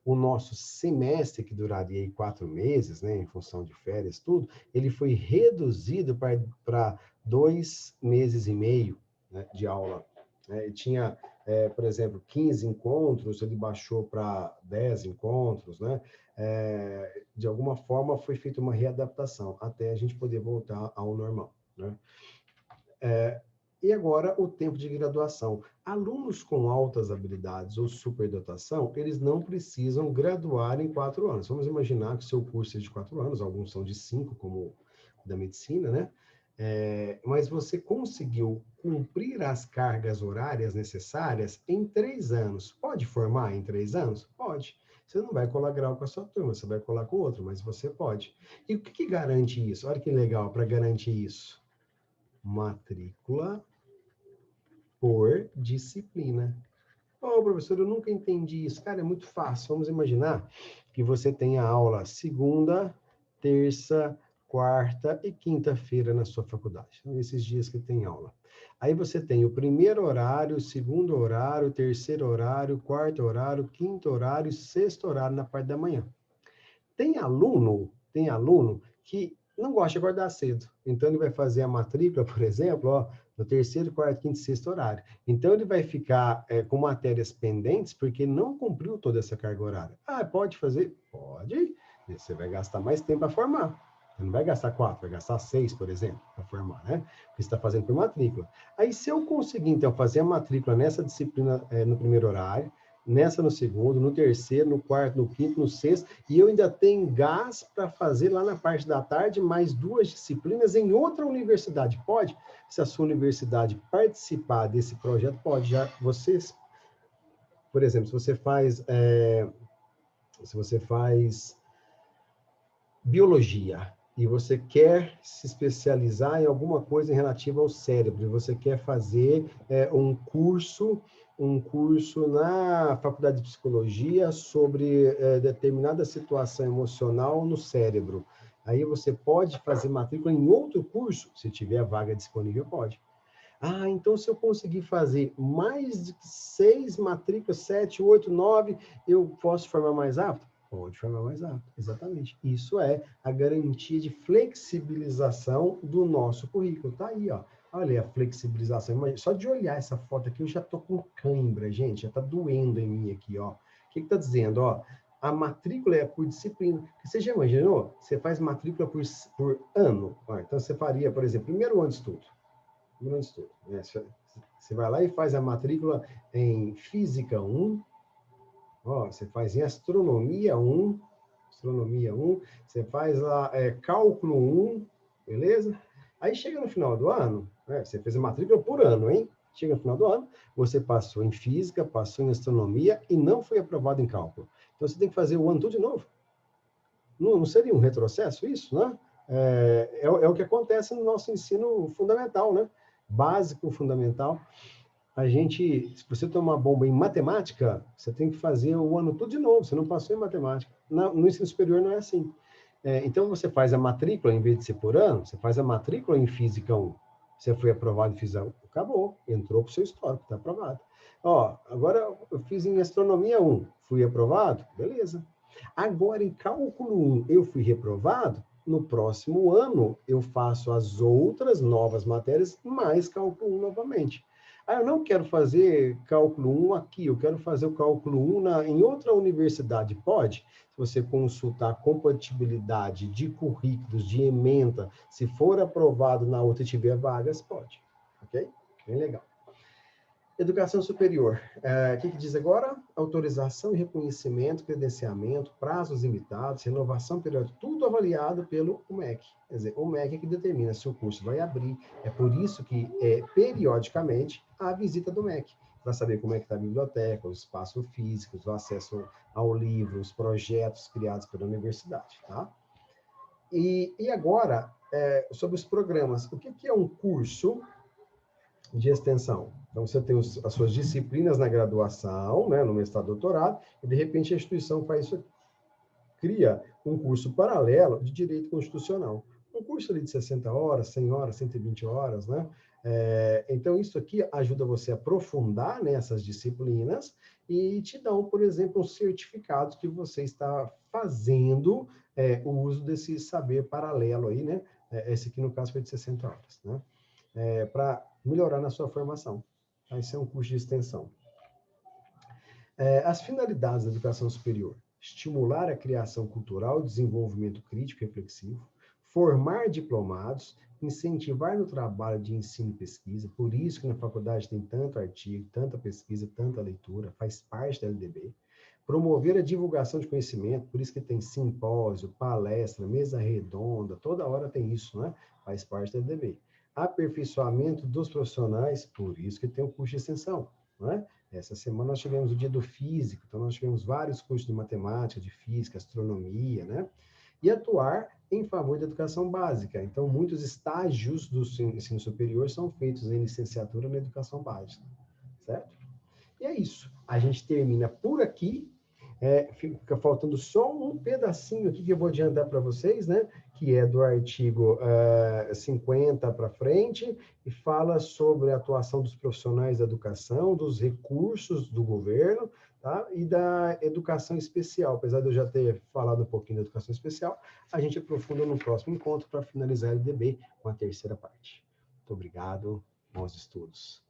O nosso semestre, que duraria aí 4 meses, né, em função de férias, tudo, ele foi reduzido para 2 meses e meio, né, de aula. Ele tinha, por exemplo, 15 encontros, ele baixou para 10 encontros, né? De alguma forma foi feita uma readaptação, até a gente poder voltar ao normal, né? E agora o tempo de graduação. Alunos com altas habilidades ou superdotação, eles não precisam graduar em 4 anos. Vamos imaginar que o seu curso é de 4 anos, alguns são de 5, como da medicina, né? Mas você conseguiu cumprir as cargas horárias necessárias em 3 anos. Pode formar em 3 anos? Pode. Você não vai colar grau com a sua turma, você vai colar com outro, mas você pode. E o que garante isso? Olha que legal para garantir isso. Matrícula por disciplina. Oh, professor, eu nunca entendi isso. Cara, é muito fácil. Vamos imaginar que você tenha aula segunda, terça, quarta e quinta-feira na sua faculdade. São esses dias que tem aula. Aí você tem o primeiro horário, o segundo horário, o terceiro horário, o quarto horário, o quinto horário e sexto horário na parte da manhã. Tem aluno que não gosta de acordar cedo. Então, ele vai fazer a matrícula, por exemplo, ó, no terceiro, quarto, quinto e sexto horário. Então, ele vai ficar com matérias pendentes porque não cumpriu toda essa carga horária. Ah, pode fazer? Pode. Você vai gastar mais tempo para formar. Você não vai gastar 4, vai gastar 6, por exemplo, para formar, né? Porque você está fazendo por matrícula. Aí, se eu conseguir, então, fazer a matrícula nessa disciplina no primeiro horário, nessa no segundo, no terceiro, no quarto, no quinto, no sexto, e eu ainda tenho gás para fazer lá na parte da tarde mais 2 disciplinas em outra universidade. Pode? Se a sua universidade participar desse projeto, pode. Já vocês, por exemplo, se você faz biologia e você quer se especializar em alguma coisa relativa ao cérebro, e você quer fazer um curso na faculdade de psicologia sobre determinada situação emocional no cérebro. Aí você pode fazer matrícula em outro curso, se tiver vaga disponível, pode. Ah, então se eu conseguir fazer mais de 6 matrículas, 7, 8, 9, eu posso formar mais rápido? Pode formar mais rápido, exatamente. Isso é a garantia de flexibilização do nosso currículo. Tá aí, ó. Olha a flexibilização. Só de olhar essa foto aqui, eu já tô com cãibra, gente. Já tá doendo em mim aqui, ó. O que tá dizendo, ó? A matrícula é por disciplina. Você já imaginou? Você faz matrícula por ano. Então, você faria, por exemplo, primeiro ano de estudo. Né? Você vai lá e faz a matrícula em Física 1, ó, você faz em Astronomia 1, você faz lá Cálculo 1, beleza? Aí chega no final do ano, né, você fez a matrícula por ano, hein? Chega no final do ano, você passou em Física, passou em Astronomia e não foi aprovado em Cálculo. Então você tem que fazer o ano tudo de novo. Não seria um retrocesso isso, né? É o que acontece no nosso ensino fundamental, né? Básico, fundamental. Se você tomar bomba em matemática, você tem que fazer o ano tudo de novo, você não passou em matemática. No ensino superior não é assim. Então, você faz a matrícula, em vez de ser por ano, você faz a matrícula em Física 1. Você foi aprovado e fez, acabou, entrou para o seu histórico, está aprovado. Ó, agora eu fiz em astronomia 1, fui aprovado? Beleza. Agora, em cálculo 1, eu fui reprovado? No próximo ano, eu faço as outras novas matérias, mais cálculo 1 novamente. Eu não quero fazer cálculo 1 aqui, eu quero fazer o cálculo 1 em outra universidade. Pode? Se você consultar a compatibilidade de currículos, de ementa, se for aprovado na outra e tiver vagas, pode. Ok? Bem legal. Educação superior. O que diz agora? Autorização e reconhecimento, credenciamento, prazos limitados, renovação periódica, tudo avaliado pelo MEC. Quer dizer, o MEC é que determina se o curso vai abrir. É por isso que, periodicamente, há a visita do MEC, para saber como é que está a biblioteca, os espaços físicos, o acesso ao livro, os projetos criados pela universidade. Tá? E agora, sobre os programas. O que é um curso de extensão? Então, você tem as suas disciplinas na graduação, né, no mestrado, doutorado, e de repente a instituição faz isso, cria um curso paralelo de direito constitucional. Um curso ali de 60 horas, 100 horas, 120 horas, né? Então, isso aqui ajuda você a aprofundar nessas disciplinas e te dão, por exemplo, um certificado que você está fazendo o uso desse saber paralelo aí, né? Esse aqui, no caso, foi de 60 horas, né? Para melhorar na sua formação. Esse é um curso de extensão. As finalidades da educação superior: estimular a criação cultural, desenvolvimento crítico e reflexivo, formar diplomados, incentivar no trabalho de ensino e pesquisa, por isso que na faculdade tem tanto artigo, tanta pesquisa, tanta leitura, faz parte da LDB, promover a divulgação de conhecimento, por isso que tem simpósio, palestra, mesa redonda, toda hora tem isso, né? Faz parte da LDB. Aperfeiçoamento dos profissionais, por isso que tem o curso de extensão, né? Essa semana nós tivemos o dia do físico, então nós tivemos vários cursos de matemática, de física, astronomia, né? E atuar em favor da educação básica. Então, muitos estágios do ensino superior são feitos em licenciatura na educação básica, certo? E é isso. A gente termina por aqui. Fica faltando só um pedacinho aqui que eu vou adiantar para vocês, né? Que é do artigo 50 para frente, e fala sobre a atuação dos profissionais da educação, dos recursos do governo, tá? E da educação especial. Apesar de eu já ter falado um pouquinho da educação especial, a gente aprofunda no próximo encontro para finalizar a LDB com a terceira parte. Muito obrigado, bons estudos.